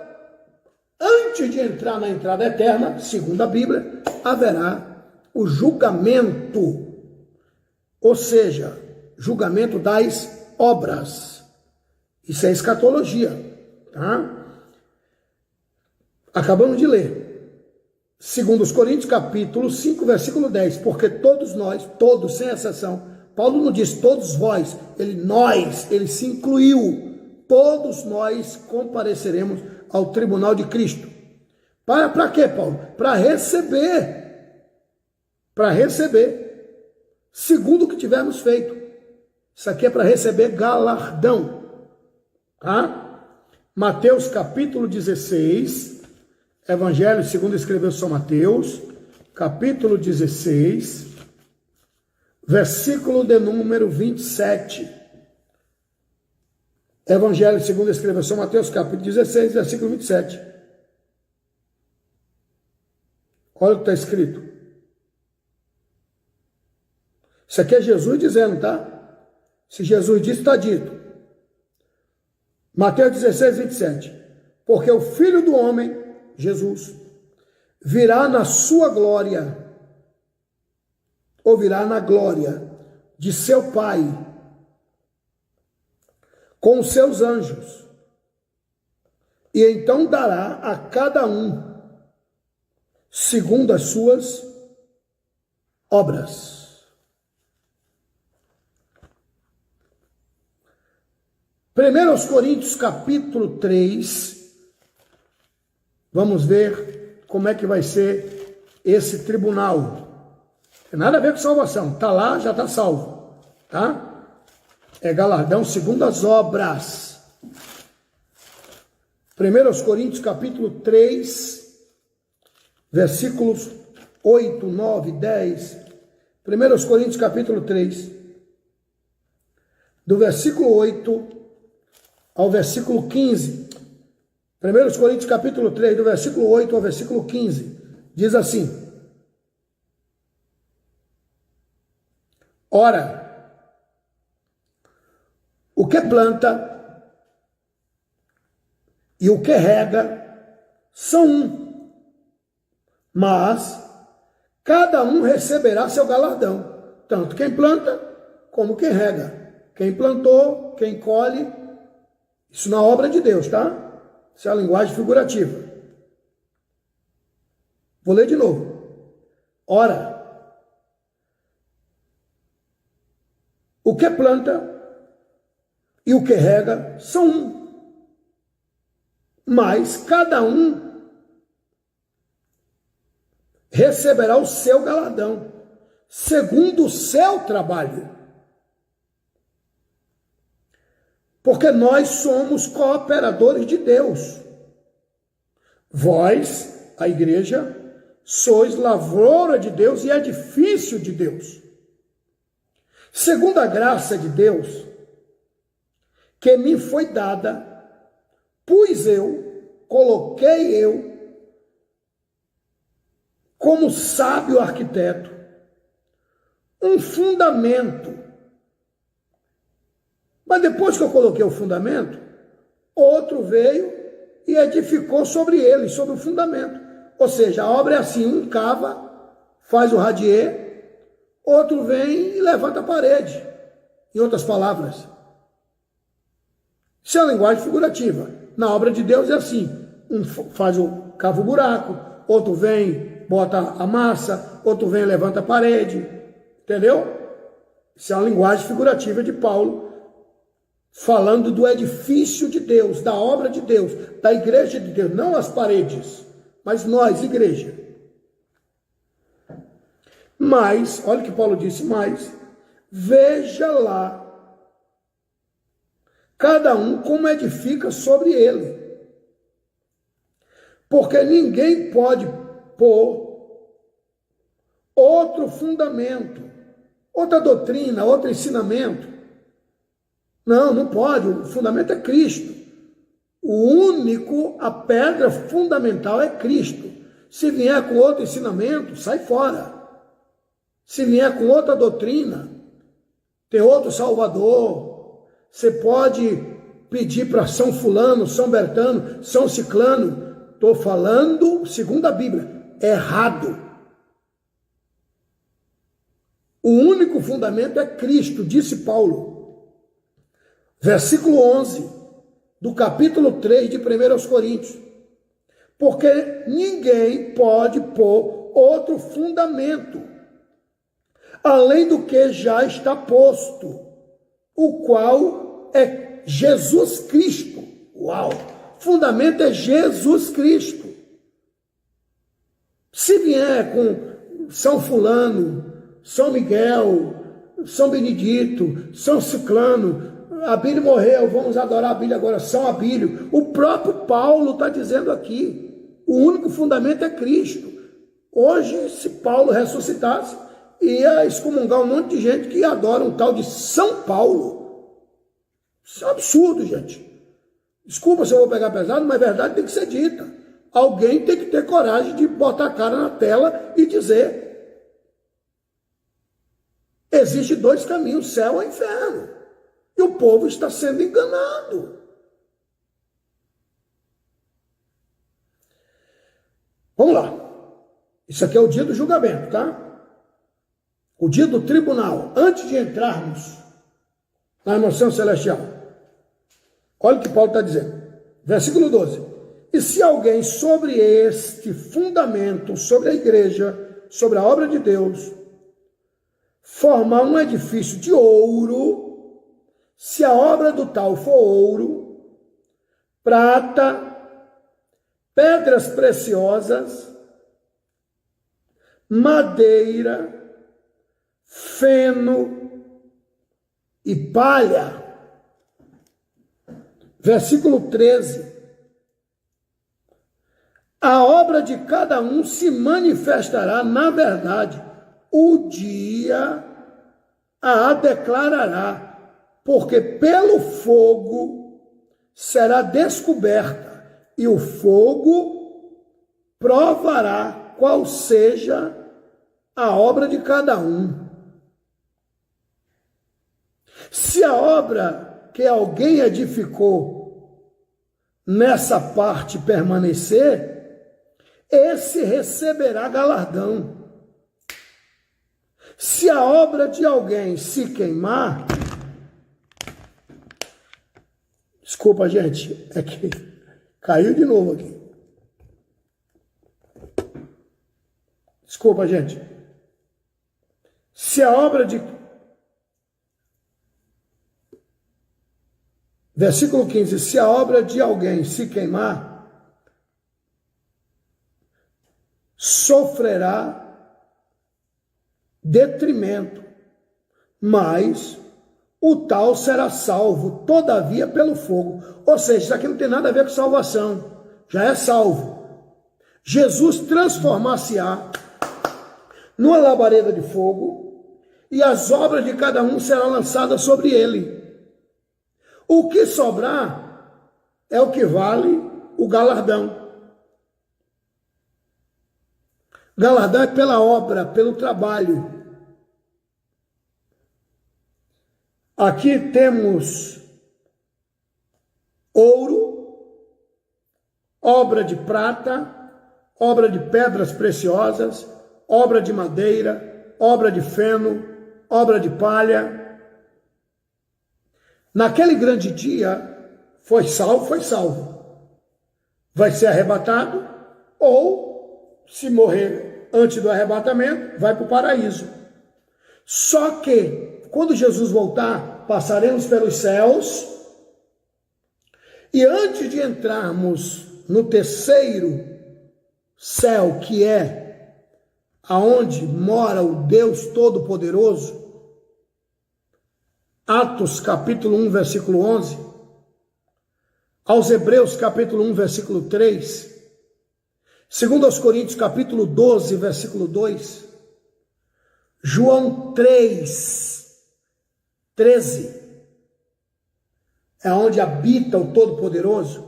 A: Antes de entrar na entrada eterna, segundo a Bíblia, haverá o julgamento, ou seja, julgamento das obras. Isso é escatologia, tá? Acabamos de ler. Segundo os Coríntios, capítulo 5, versículo 10. Porque todos nós, todos sem exceção, Paulo não diz todos vós, ele se incluiu. Todos nós compareceremos ao tribunal de Cristo. Para quê, Paulo? Para receber, segundo o que tivermos feito. Isso aqui é para receber galardão, tá? Mateus capítulo 16, Evangelho segundo escreveu São Mateus, capítulo 16, versículo de número 27. Evangelho segundo escreveu São Mateus, capítulo 16, versículo 27. Olha o que está escrito. Isso aqui é Jesus dizendo, tá? Se Jesus disse, está dito. Mateus 16, 27. Porque o Filho do Homem, Jesus, virá na sua glória, ou virá na glória de seu Pai, com os seus anjos, e então dará a cada um segundo as suas obras. Primeiro aos Coríntios, capítulo 3, vamos ver como é que vai ser esse tribunal. Tem nada a ver com salvação. Está lá, já está salvo. Tá? É galardão segundo as obras. 1 Coríntios capítulo 3, versículos 8, 9, 10. 1 Coríntios capítulo 3, do versículo 8 ao versículo 15. 1 Coríntios capítulo 3, do versículo 8 ao versículo 15. Diz assim: ora, o que planta e o que rega são um, mas cada um receberá seu galardão, tanto quem planta como quem rega. Quem plantou, quem colhe, isso na obra de Deus, tá? Isso é a linguagem figurativa. Vou ler de novo. Ora, o que planta e o que rega são um, mas cada um receberá o seu galardão, segundo o seu trabalho. Porque nós somos cooperadores de Deus. Vós, a igreja, sois lavoura de Deus e edifício de Deus. Segundo a graça de Deus, que me foi dada, coloquei eu, como sábio arquiteto, um fundamento. Mas depois que eu coloquei o fundamento, outro veio e edificou sobre ele, sobre o fundamento. Ou seja, a obra é assim, um cava, faz o radier, outro vem e levanta a parede. Em outras palavras, isso é a linguagem figurativa. Na obra de Deus é assim, um faz cava o buraco, outro vem, bota a massa, outro vem e levanta a parede. Entendeu? Isso é uma linguagem figurativa de Paulo, falando do edifício de Deus, da obra de Deus, da igreja de Deus, não as paredes, mas nós, igreja. Mas, olha o que Paulo disse, mas, veja lá, cada um como edifica sobre ele. Porque ninguém pode pôr outro fundamento, outra doutrina, outro ensinamento. Não, não pode, o fundamento é Cristo. A pedra fundamental é Cristo. Se vier com outro ensinamento, sai fora. Se vier com outra doutrina, tem outro Salvador, você pode pedir para São Fulano, São Bertano, São Ciclano. Estou falando, segundo a Bíblia, errado. O único fundamento é Cristo, disse Paulo. Versículo 11, do capítulo 3 de 1 Coríntios. Porque ninguém pode pôr outro fundamento, além do que já está posto, o qual é Jesus Cristo. Uau! Fundamento é Jesus Cristo. Se vier com São Fulano, São Miguel, São Benedito, São Ciclano, Abílio morreu, vamos adorar Abílio agora, São Abílio. O próprio Paulo está dizendo aqui, o único fundamento é Cristo. Hoje, se Paulo ressuscitasse, ia excomungar um monte de gente que adora um tal de São Paulo. Isso é um absurdo, gente. Desculpa se eu vou pegar pesado, mas a verdade tem que ser dita. Alguém tem que ter coragem de botar a cara na tela e dizer: existe dois caminhos, céu ou inferno. E o povo está sendo enganado. Vamos lá. Isso aqui é o dia do julgamento, tá? O dia do tribunal. Antes de entrarmos na emoção celestial. Olha o que Paulo está dizendo. Versículo 12. E se alguém sobre este fundamento, sobre a igreja, sobre a obra de Deus, formar um edifício de ouro, se a obra do tal for ouro, prata, pedras preciosas, madeira, feno e palha. Versículo 13. A obra de cada um se manifestará na verdade, o dia a declarará, porque pelo fogo será descoberta, e o fogo provará qual seja a obra de cada um. Se a obra que alguém edificou nessa parte permanecer, esse receberá galardão. Se a obra de alguém se queimar, desculpa, gente, é que caiu de novo aqui. Desculpa, gente. Se a obra de... Versículo 15. Se a obra de alguém se queimar, sofrerá detrimento, mas o tal será salvo, todavia, pelo fogo. Ou seja, isso aqui não tem nada a ver com salvação, já é salvo. Jesus transformar-se-á numa labareda de fogo, e as obras de cada um serão lançadas sobre ele. O que sobrar é o que vale o galardão. Galardão é pela obra, pelo trabalho. Aqui temos ouro, obra de prata, obra de pedras preciosas, obra de madeira, obra de feno, obra de palha. Naquele grande dia, foi salvo, foi salvo. Vai ser arrebatado, ou, se morrer antes do arrebatamento, vai para o paraíso. Só que, quando Jesus voltar, passaremos pelos céus, e antes de entrarmos no terceiro céu, que é aonde mora o Deus Todo-Poderoso, Atos capítulo 1, versículo 11, aos Hebreus capítulo 1, versículo 3, segundo aos Coríntios capítulo 12, versículo 2, João 3, 13, é onde habita o Todo-Poderoso,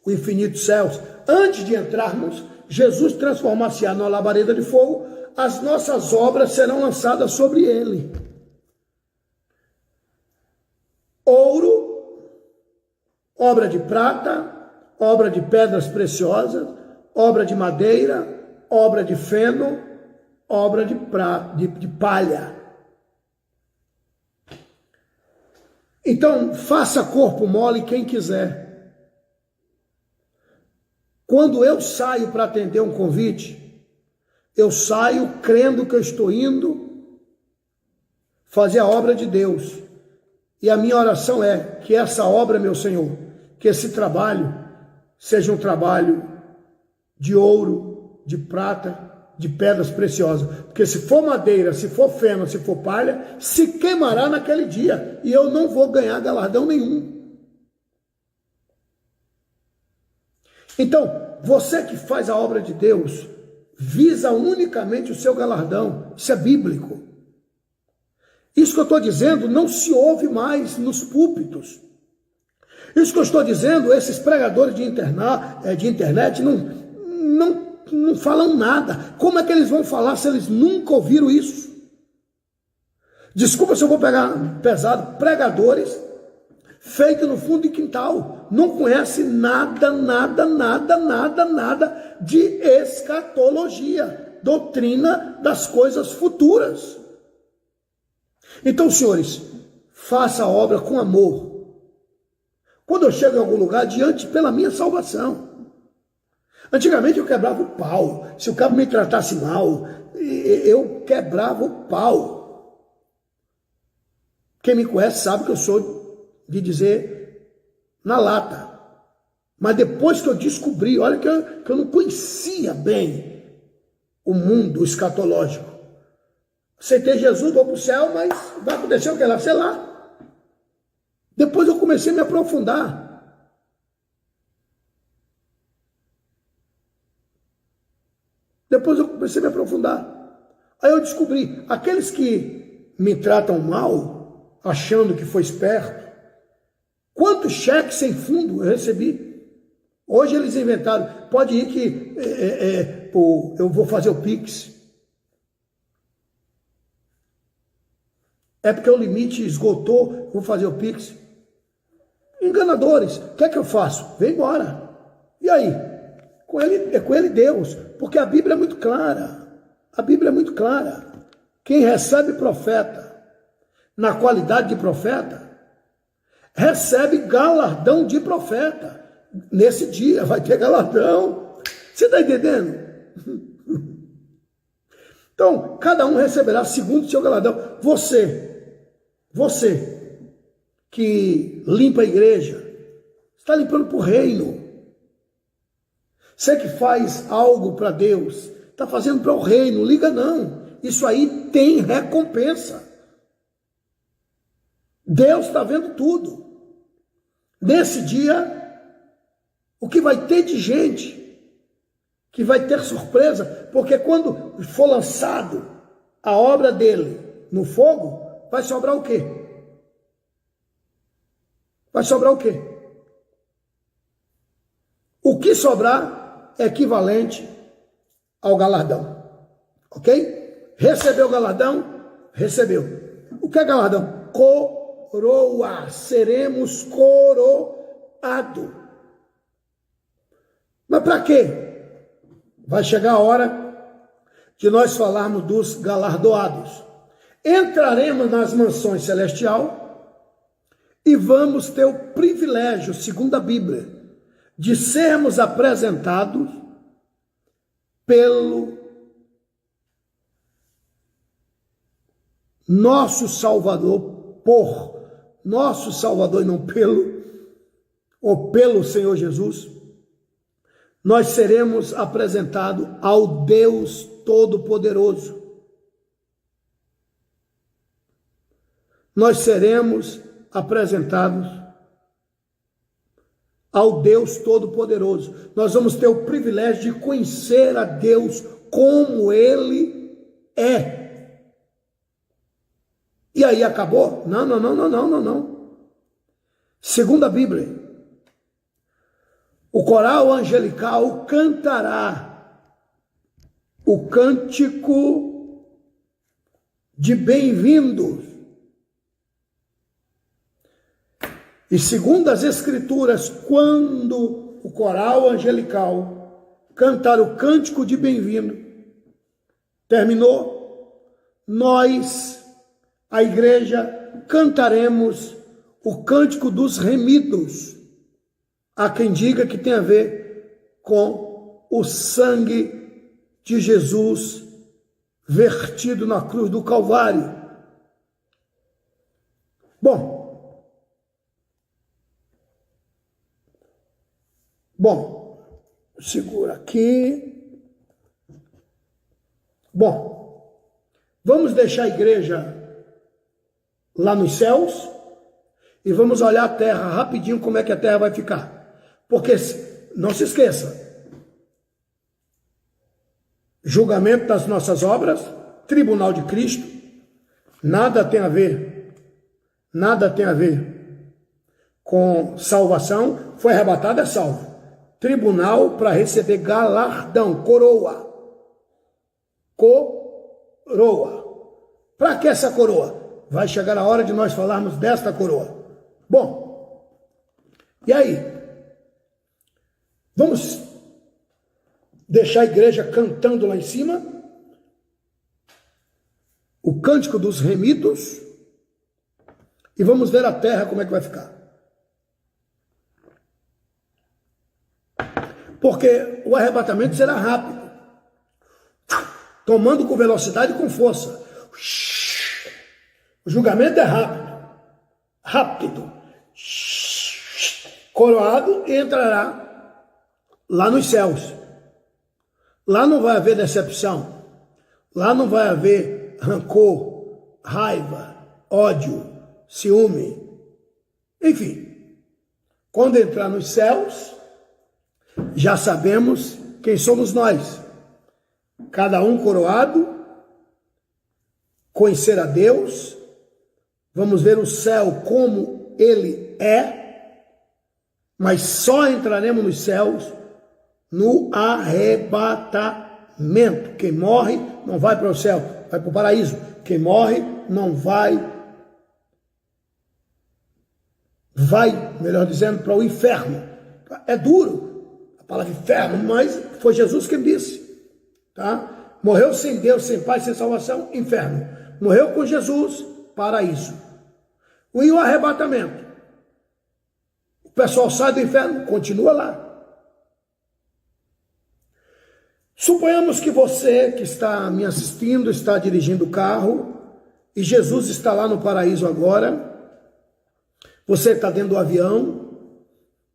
A: o infinito céus. Antes de entrarmos, Jesus transformar-se-á numa labareda de fogo, as nossas obras serão lançadas sobre ele. Ouro, obra de prata, obra de pedras preciosas, obra de madeira, obra de feno, obra de palha. Então, faça corpo mole quem quiser. Quando eu saio para atender um convite, eu saio crendo que eu estou indo fazer a obra de Deus. E a minha oração é que essa obra, meu Senhor, que esse trabalho seja um trabalho de ouro, de prata, de pedras preciosas. Porque se for madeira, se for feno, se for palha, se queimará naquele dia. E eu não vou ganhar galardão nenhum. Então, você que faz a obra de Deus, visa unicamente o seu galardão. Isso é bíblico. Isso que eu estou dizendo não se ouve mais nos púlpitos. Isso que eu estou dizendo, esses pregadores de internet não falam nada. Como é que eles vão falar se eles nunca ouviram isso? Desculpa se eu vou pegar pesado. Pregadores feitos no fundo de quintal. Não conhece nada de escatologia. Doutrina das coisas futuras. Então, senhores, faça a obra com amor. Quando eu chego em algum lugar, diante pela minha salvação. Antigamente eu quebrava o pau. Se o cara me tratasse mal, eu quebrava o pau. Quem me conhece sabe que eu sou de dizer na lata. Mas depois que eu descobri, olha que eu não conhecia bem o mundo escatológico. Aceitei Jesus, vou para o céu, mas vai acontecer o que lá? Sei lá. Depois eu comecei a me aprofundar. Aí eu descobri, aqueles que me tratam mal, achando que foi esperto, quantos cheques sem fundo eu recebi? Hoje eles inventaram, pode ir que eu vou fazer o Pix. É porque o limite esgotou, vou fazer o Pix. Enganadores, o que é que eu faço? Vem embora. E aí? Com ele Deus, porque a Bíblia é muito clara. A Bíblia é muito clara. Quem recebe profeta na qualidade de profeta, recebe galardão de profeta. Nesse dia vai ter galardão. Você está entendendo? Então, cada um receberá segundo o seu galardão. Você que limpa a igreja, está limpando para o reino. Você que faz algo para Deus, está fazendo para o reino, liga não. Isso aí tem recompensa. Deus está vendo tudo. Nesse dia, o que vai ter de gente que vai ter surpresa, porque quando for lançado a obra dele no fogo, vai sobrar o quê? Vai sobrar o quê? O que sobrar é equivalente ao galardão. Ok? Recebeu o galardão? Recebeu. O que é galardão? Coroa. Seremos coroados. Mas para quê? Vai chegar a hora de nós falarmos dos galardoados. Entraremos nas mansões celestial e vamos ter o privilégio, segundo a Bíblia, de sermos apresentados pelo nosso Salvador, por nosso Salvador e não pelo Senhor Jesus. Nós seremos apresentados ao Deus Todo-Poderoso. Nós seremos apresentados ao Deus Todo-Poderoso. Nós vamos ter o privilégio de conhecer a Deus como Ele é. E aí acabou? Não. Segundo a Bíblia, o coral angelical cantará o cântico de bem-vindos. E segundo as Escrituras, quando o coral angelical cantar o cântico de bem-vindo, terminou, nós, a igreja, cantaremos o cântico dos remidos. Há quem diga que tem a ver com o sangue de Jesus vertido na cruz do Calvário. Bom, segura aqui. Bom, vamos deixar a igreja lá nos céus e vamos olhar a terra rapidinho, como é que a terra vai ficar. Porque, não se esqueça, julgamento das nossas obras, tribunal de Cristo, nada tem a ver com salvação, foi arrebatado, é salvo. Tribunal para receber galardão, coroa. Para que essa coroa? Vai chegar a hora de nós falarmos desta coroa. Bom, e aí? Vamos deixar a igreja cantando lá em cima o cântico dos remidos e vamos ver a terra como é que vai ficar. Porque o arrebatamento será rápido, tomando com velocidade e com força. O julgamento é rápido. Coroado entrará lá nos céus. Lá não vai haver decepção. Lá não vai haver rancor, raiva, ódio, ciúme, enfim. Quando entrar nos céus, já sabemos quem somos nós. Cada um coroado, conhecer a Deus, vamos ver o céu como ele é, mas só entraremos nos céus no arrebatamento. Quem morre não vai para o céu, vai para o paraíso. Quem morre não vai, melhor dizendo, para o inferno. É duro a palavra inferno, mas foi Jesus quem disse, tá? Morreu sem Deus, sem Pai, sem salvação, inferno. Morreu com Jesus, paraíso. E o arrebatamento? O pessoal sai do inferno, continua lá. Suponhamos que você que está me assistindo, está dirigindo o carro, e Jesus está lá no paraíso agora. Você está dentro do avião,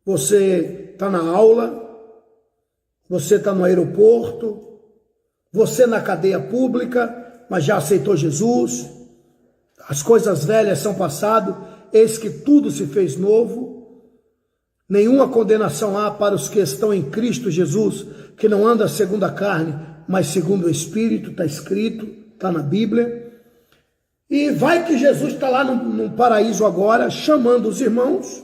A: você está na aula, você está no aeroporto, você na cadeia pública, mas já aceitou Jesus, as coisas velhas são passado, eis que tudo se fez novo, nenhuma condenação há para os que estão em Cristo Jesus, que não anda segundo a carne, mas segundo o Espírito, está escrito, está na Bíblia. E vai que Jesus está lá no paraíso agora, chamando os irmãos,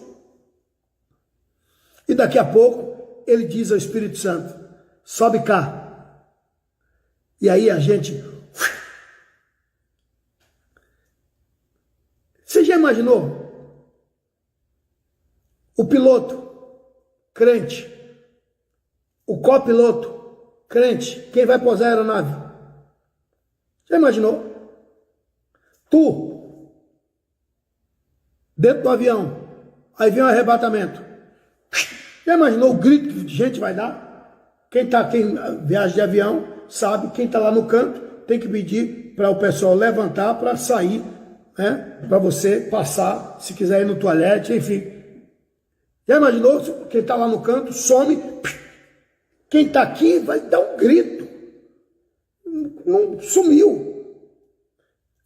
A: e daqui a pouco ele diz ao Espírito Santo, sobe cá. E aí a gente... Você já imaginou? O piloto, crente. O copiloto, crente. Quem vai pousar a aeronave? Já imaginou? Tu, dentro do avião, aí vem um arrebatamento. Já imaginou o grito que gente vai dar? Quem viaja de avião sabe, quem está lá no canto tem que pedir para o pessoal levantar para sair, né? Para você passar, se quiser ir no toalete, enfim. Já imaginou? Quem está lá no canto some, quem está aqui vai dar um grito. Não sumiu.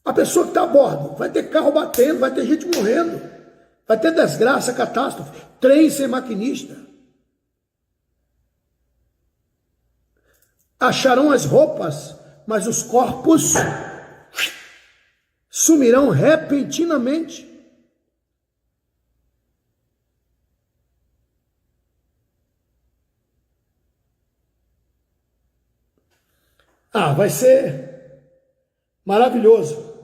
A: A pessoa que está a bordo, vai ter carro batendo, vai ter gente morrendo, vai ter desgraça, catástrofe, trem sem maquinista. Acharão as roupas, mas os corpos sumirão repentinamente. Vai ser maravilhoso.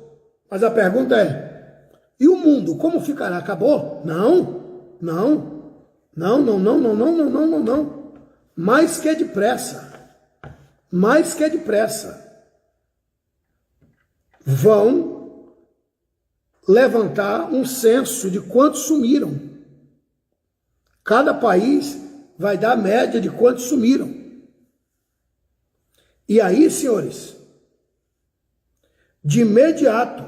A: Mas a pergunta é, e o mundo, como ficará? Acabou? Não. Mais que depressa. Vão levantar um censo de quantos sumiram. Cada país vai dar a média de quantos sumiram. E aí, senhores, de imediato,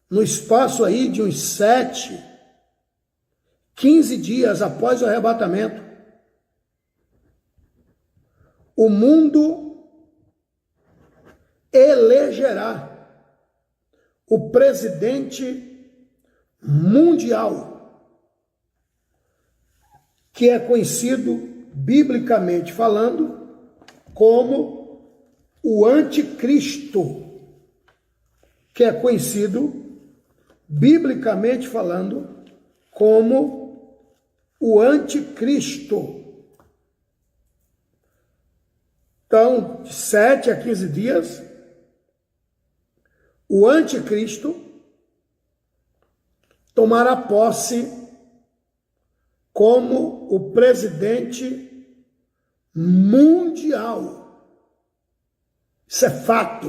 A: no espaço aí de uns 7, 15 dias após o arrebatamento, o mundo elegerá o presidente mundial, que é conhecido, biblicamente falando, como o anticristo, que é conhecido, biblicamente falando, como o anticristo. Então, de 7 a 15 dias, o anticristo tomará posse como o presidente mundial. Isso é fato.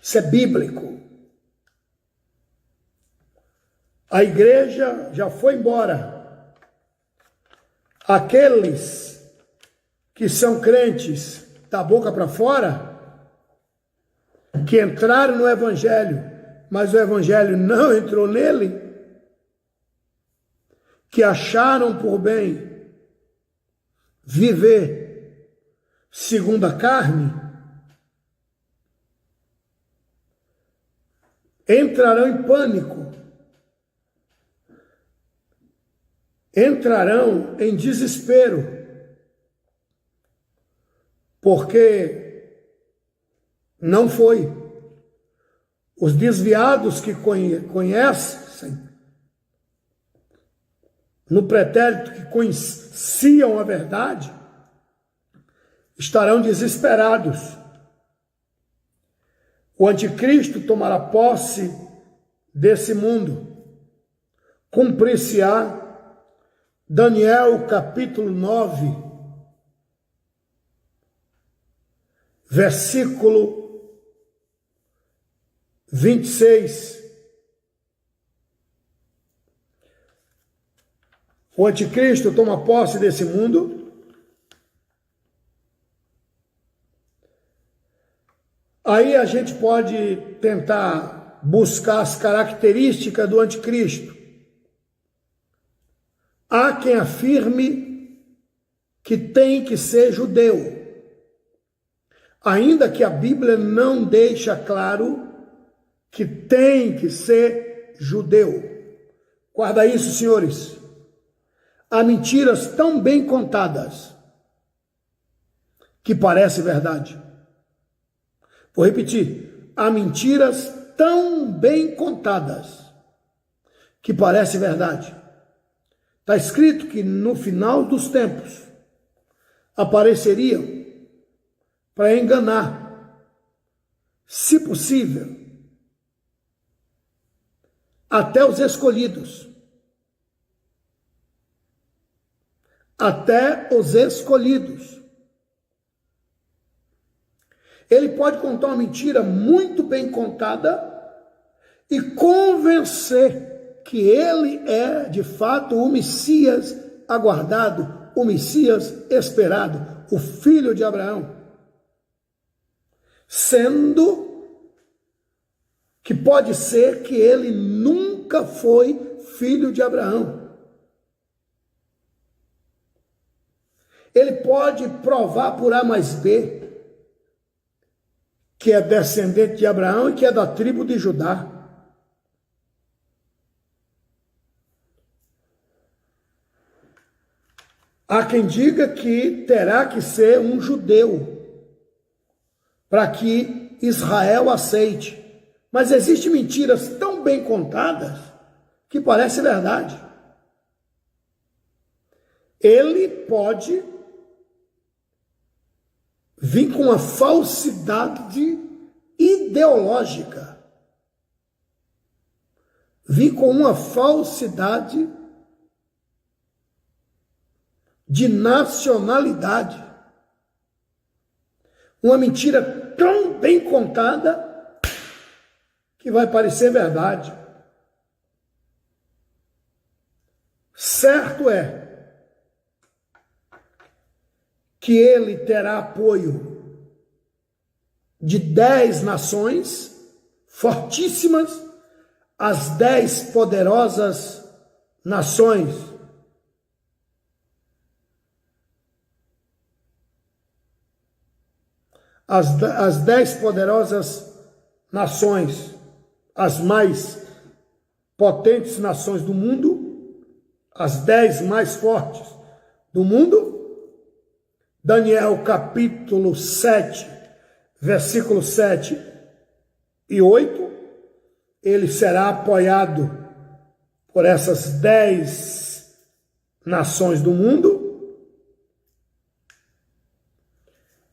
A: Isso é bíblico. A igreja já foi embora. Aqueles que são crentes da boca para fora, que entraram no evangelho, mas o evangelho não entrou nele, que acharam por bem viver segundo a carne, entrarão em pânico, entrarão em desespero, porque não foi. Os desviados que conhecem, no pretérito que conheciam a verdade, estarão desesperados. O anticristo tomará posse desse mundo. Cumprir-se-á Daniel capítulo 9, versículo 26. O anticristo toma posse desse mundo. Aí a gente pode tentar buscar as características do anticristo. Há quem afirme que tem que ser judeu, ainda que a Bíblia não deixa claro que tem que ser judeu. Guarda isso, senhores. Há mentiras tão bem contadas que parece verdade. Vou repetir. Há mentiras tão bem contadas que parece verdade. Está escrito que no final dos tempos apareceriam para enganar, se possível, até os escolhidos. Até os escolhidos. Ele pode contar uma mentira muito bem contada e convencer que ele é, de fato, o Messias aguardado, o Messias esperado, o filho de Abraão. Sendo que pode ser que ele nunca foi filho de Abraão. Ele pode provar por A mais B que é descendente de Abraão e que é da tribo de Judá. Há quem diga que terá que ser um judeu para que Israel aceite. Mas existem mentiras tão bem contadas que parece verdade. Ele pode vir com uma falsidade ideológica. Vir com uma falsidade de nacionalidade. Uma mentira tão bem contada que vai parecer verdade. Certo é que ele terá apoio de 10 nações fortíssimas, as 10 poderosas nações. As 10 poderosas nações, as mais potentes nações do mundo, as 10 mais fortes do mundo. Daniel capítulo 7, versículo 7 e 8, ele será apoiado por essas 10 nações do mundo.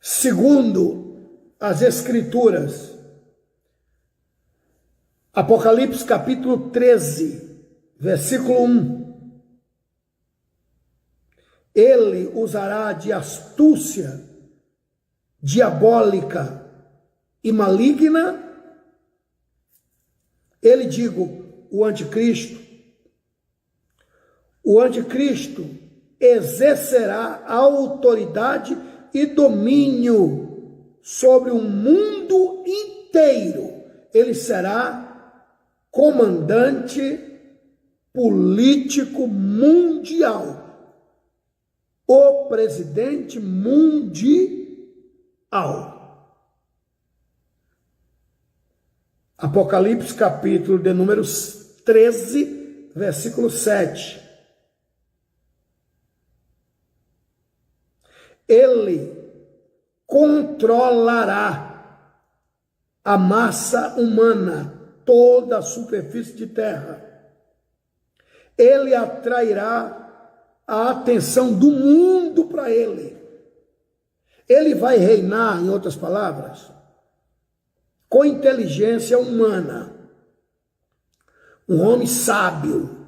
A: Segundo as Escrituras, Apocalipse capítulo 13, versículo 1, ele usará de astúcia diabólica e maligna. Ele, digo, o anticristo exercerá autoridade e domínio sobre o mundo inteiro. Ele será comandante político mundial, o presidente mundial. Apocalipse capítulo de número 13, versículo 7. Ele controlará a massa humana, toda a superfície de terra. Ele atrairá a atenção do mundo para ele. Ele vai reinar, em outras palavras, com inteligência humana. Um homem sábio,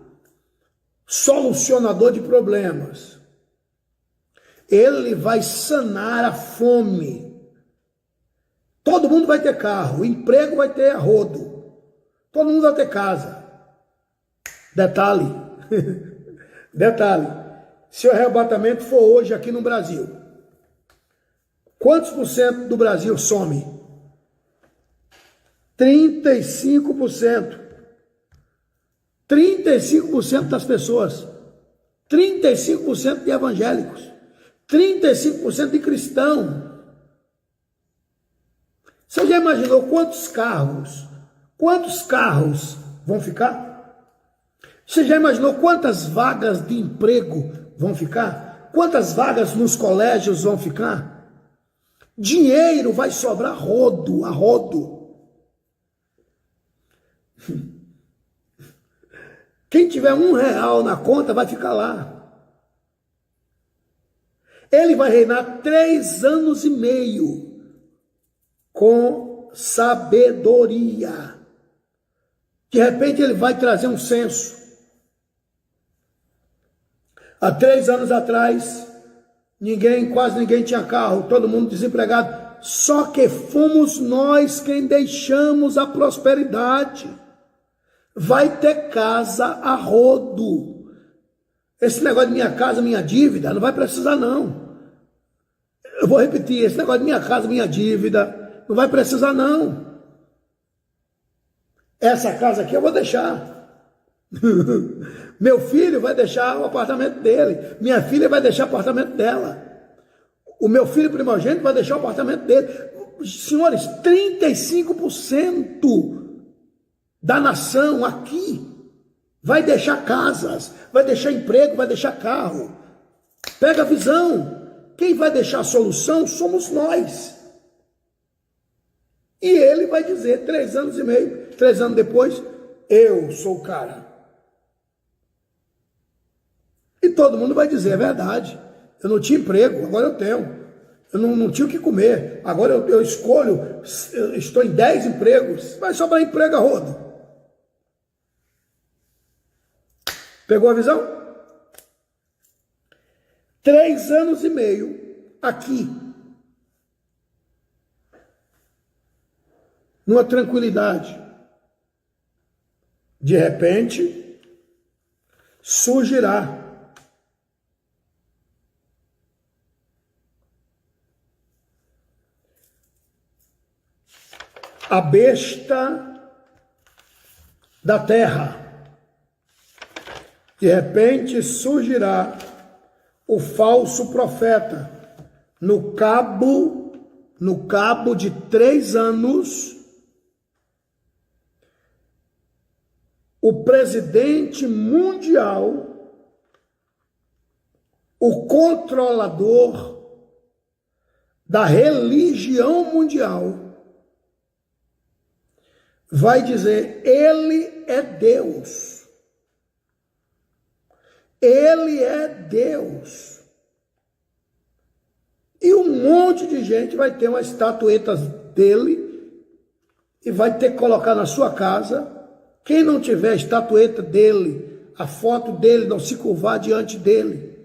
A: solucionador de problemas. Ele vai sanar a fome. Todo mundo vai ter carro, o emprego vai ter a rodo. Todo mundo vai ter casa. Detalhe, detalhe, se o arrebatamento for hoje aqui no Brasil, quantos por cento do Brasil some? 35%. 35% das pessoas. 35% de evangélicos. 35% de cristão. Você já imaginou quantos carros vão ficar? Você já imaginou quantas vagas de emprego vão ficar? Quantas vagas nos colégios vão ficar? Dinheiro vai sobrar a rodo. Quem tiver R$1 na conta vai ficar lá. Ele vai reinar 3 anos e meio com sabedoria. De repente ele vai trazer um censo. Há 3 anos atrás, quase ninguém tinha carro, todo mundo desempregado. Só que fomos nós quem deixamos a prosperidade. Vai ter casa a rodo. Esse negócio de minha casa, minha dívida, não vai precisar não. Eu vou repetir, esse negócio de minha casa, minha dívida, não vai precisar não. Essa casa aqui eu vou deixar. Meu filho vai deixar o apartamento dele. Minha filha vai deixar o apartamento dela. O meu filho primogênito vai deixar o apartamento dele. Senhores, 35% da nação aqui vai deixar casas, vai deixar emprego, vai deixar carro. Pega a visão. Quem vai deixar a solução somos nós. E ele vai dizer 3 anos e meio, 3 anos depois, eu sou o cara. E todo mundo vai dizer, é verdade. Eu não tinha emprego, agora eu tenho. Eu não tinha o que comer. Agora eu escolho, eu estou em 10 empregos. Vai sobrar emprego a rodo. Pegou a visão? 3 anos e meio aqui. Numa tranquilidade. De repente, surgirá a besta da terra. De repente surgirá o falso profeta. No cabo de 3 anos, o presidente mundial, o controlador da religião mundial, vai dizer, ele é Deus. Ele é Deus. E um monte de gente vai ter uma estatueta dele e vai ter que colocar na sua casa. Quem não tiver a estatueta dele, a foto dele, não se curvar diante dele.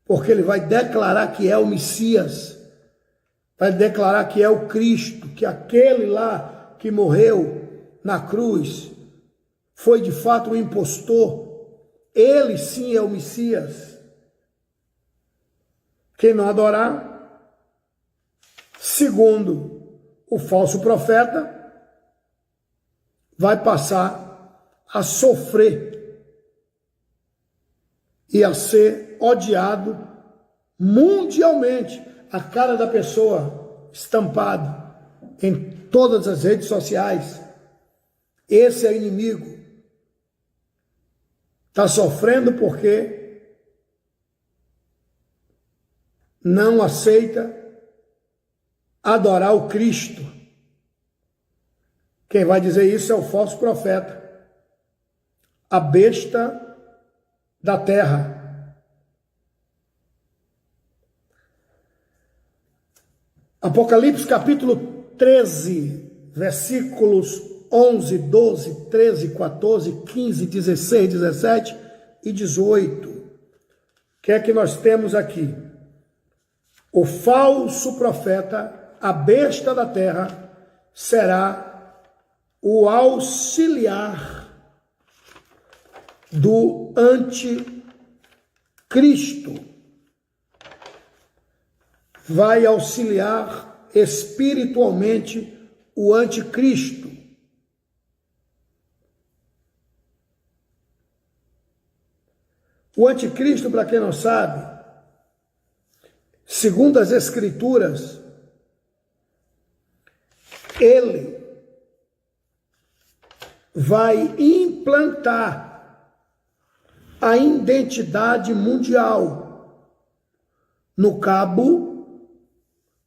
A: Porque ele vai declarar que é o Messias. Vai declarar que é o Cristo, que aquele lá que morreu na cruz foi de fato um impostor. Ele sim é o Messias. Quem não adorar, segundo o falso profeta, vai passar a sofrer e a ser odiado mundialmente. a cara da pessoa estampada em todas as redes sociais. Esse é o inimigo. Está sofrendo porque não aceita adorar o Cristo. Quem vai dizer isso é o falso profeta, a besta da terra. Apocalipse capítulo 13, versículos 11, 12, 13, 14, 15, 16, 17 e 18. O que é que nós temos aqui? O falso profeta, a besta da terra, será o auxiliar do anticristo. Vai auxiliar espiritualmente o anticristo. O anticristo, para quem não sabe, segundo as Escrituras, ele vai implantar a identidade mundial no cabo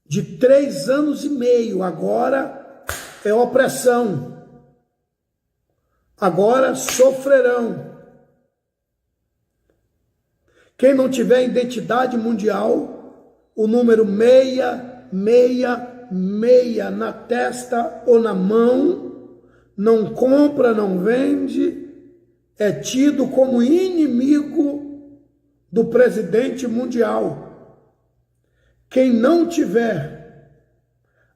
A: de 3 anos e meio. Agora é opressão. Agora sofrerão. Quem não tiver identidade mundial, o número 666 na testa ou na mão, não compra, não vende, é tido como inimigo do presidente mundial. Quem não tiver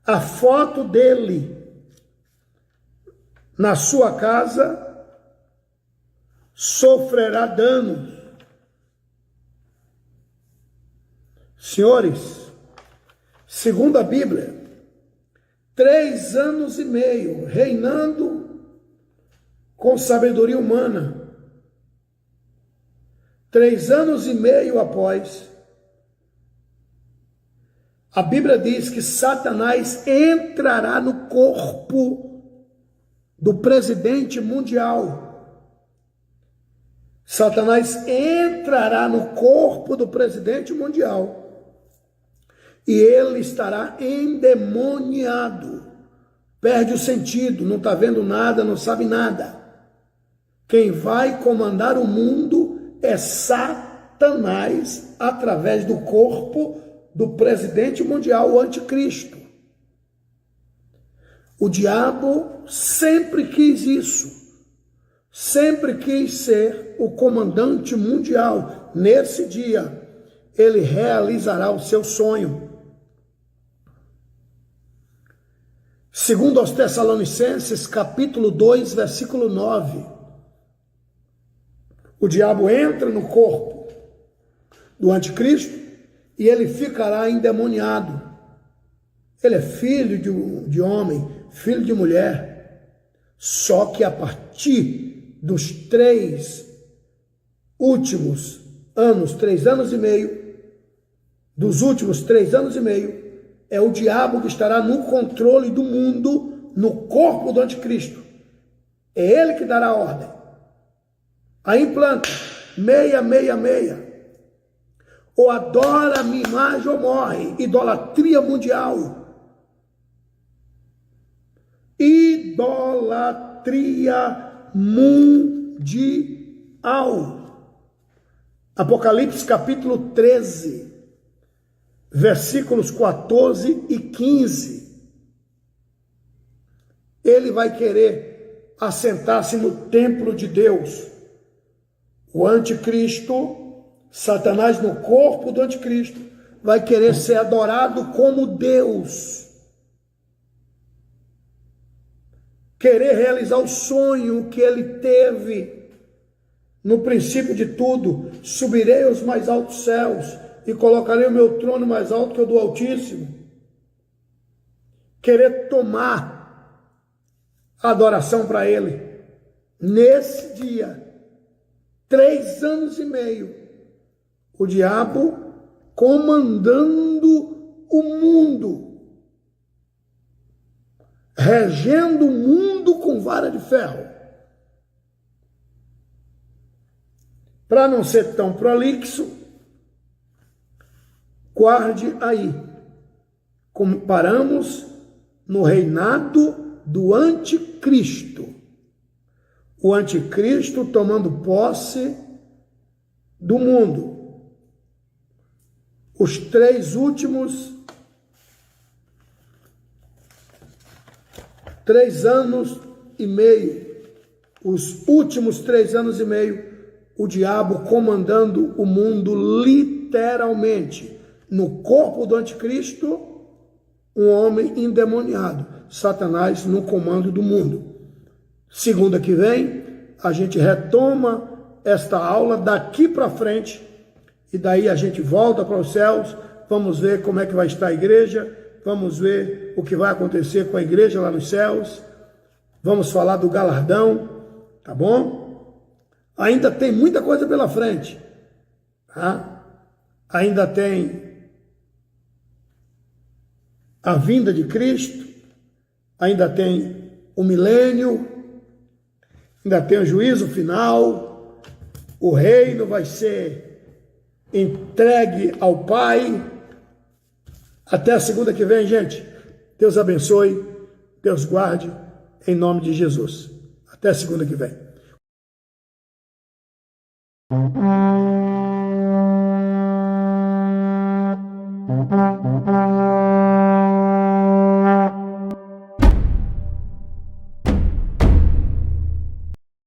A: a foto dele na sua casa, sofrerá danos. Senhores, segundo a Bíblia, 3 anos e meio reinando com sabedoria humana. 3 anos e meio após, a Bíblia diz que Satanás entrará no corpo do presidente mundial. Satanás entrará no corpo do presidente mundial. E ele estará endemoniado, perde o sentido, não está vendo nada, não sabe nada. Quem vai comandar o mundo é Satanás, através do corpo do presidente mundial, o anticristo. O diabo sempre quis isso, sempre quis ser o comandante mundial. Nesse dia, ele realizará o seu sonho. Segundo aos Tessalonicenses, capítulo 2, versículo 9, o diabo entra no corpo do anticristo e ele ficará endemoniado. Ele é filho de homem, filho de mulher, só que a partir dos 3 últimos anos, 3 anos e meio, dos últimos 3 anos e meio, é o diabo que estará no controle do mundo, no corpo do anticristo. É ele que dará a ordem. Aí implanta 666. Ou adora a minha imagem ou morre. Idolatria mundial. Idolatria mundial. Apocalipse capítulo 13. Versículos 14 e 15. Ele vai querer assentar-se no templo de Deus. O anticristo, Satanás no corpo do anticristo, vai querer ser adorado como Deus. Querer realizar o sonho que ele teve no princípio de tudo. Subirei aos mais altos céus e colocarei o meu trono mais alto que o do Altíssimo. Querer tomar a adoração para ele. Nesse dia, 3 anos e meio, o diabo comandando o mundo, regendo o mundo com vara de ferro. Para não ser tão prolixo, guarde aí. Comparamos no reinado do anticristo. O anticristo tomando posse do mundo. Os 3 últimos 3 anos e meio, os últimos 3 anos e meio, o diabo comandando o mundo literalmente. No corpo do anticristo, um homem endemoniado, Satanás no comando do mundo. Segunda que vem, a gente retoma esta aula daqui para frente, e daí a gente volta para os céus, vamos ver como é que vai estar a igreja, vamos ver o que vai acontecer com a igreja lá nos céus, vamos falar do galardão, tá bom? Ainda tem muita coisa pela frente, tá? Ainda tem a vinda de Cristo, ainda tem o milênio, ainda tem o juízo final, o reino vai ser entregue ao Pai. Até a segunda que vem, gente. Deus abençoe, Deus guarde, em nome de Jesus. Até a segunda que vem.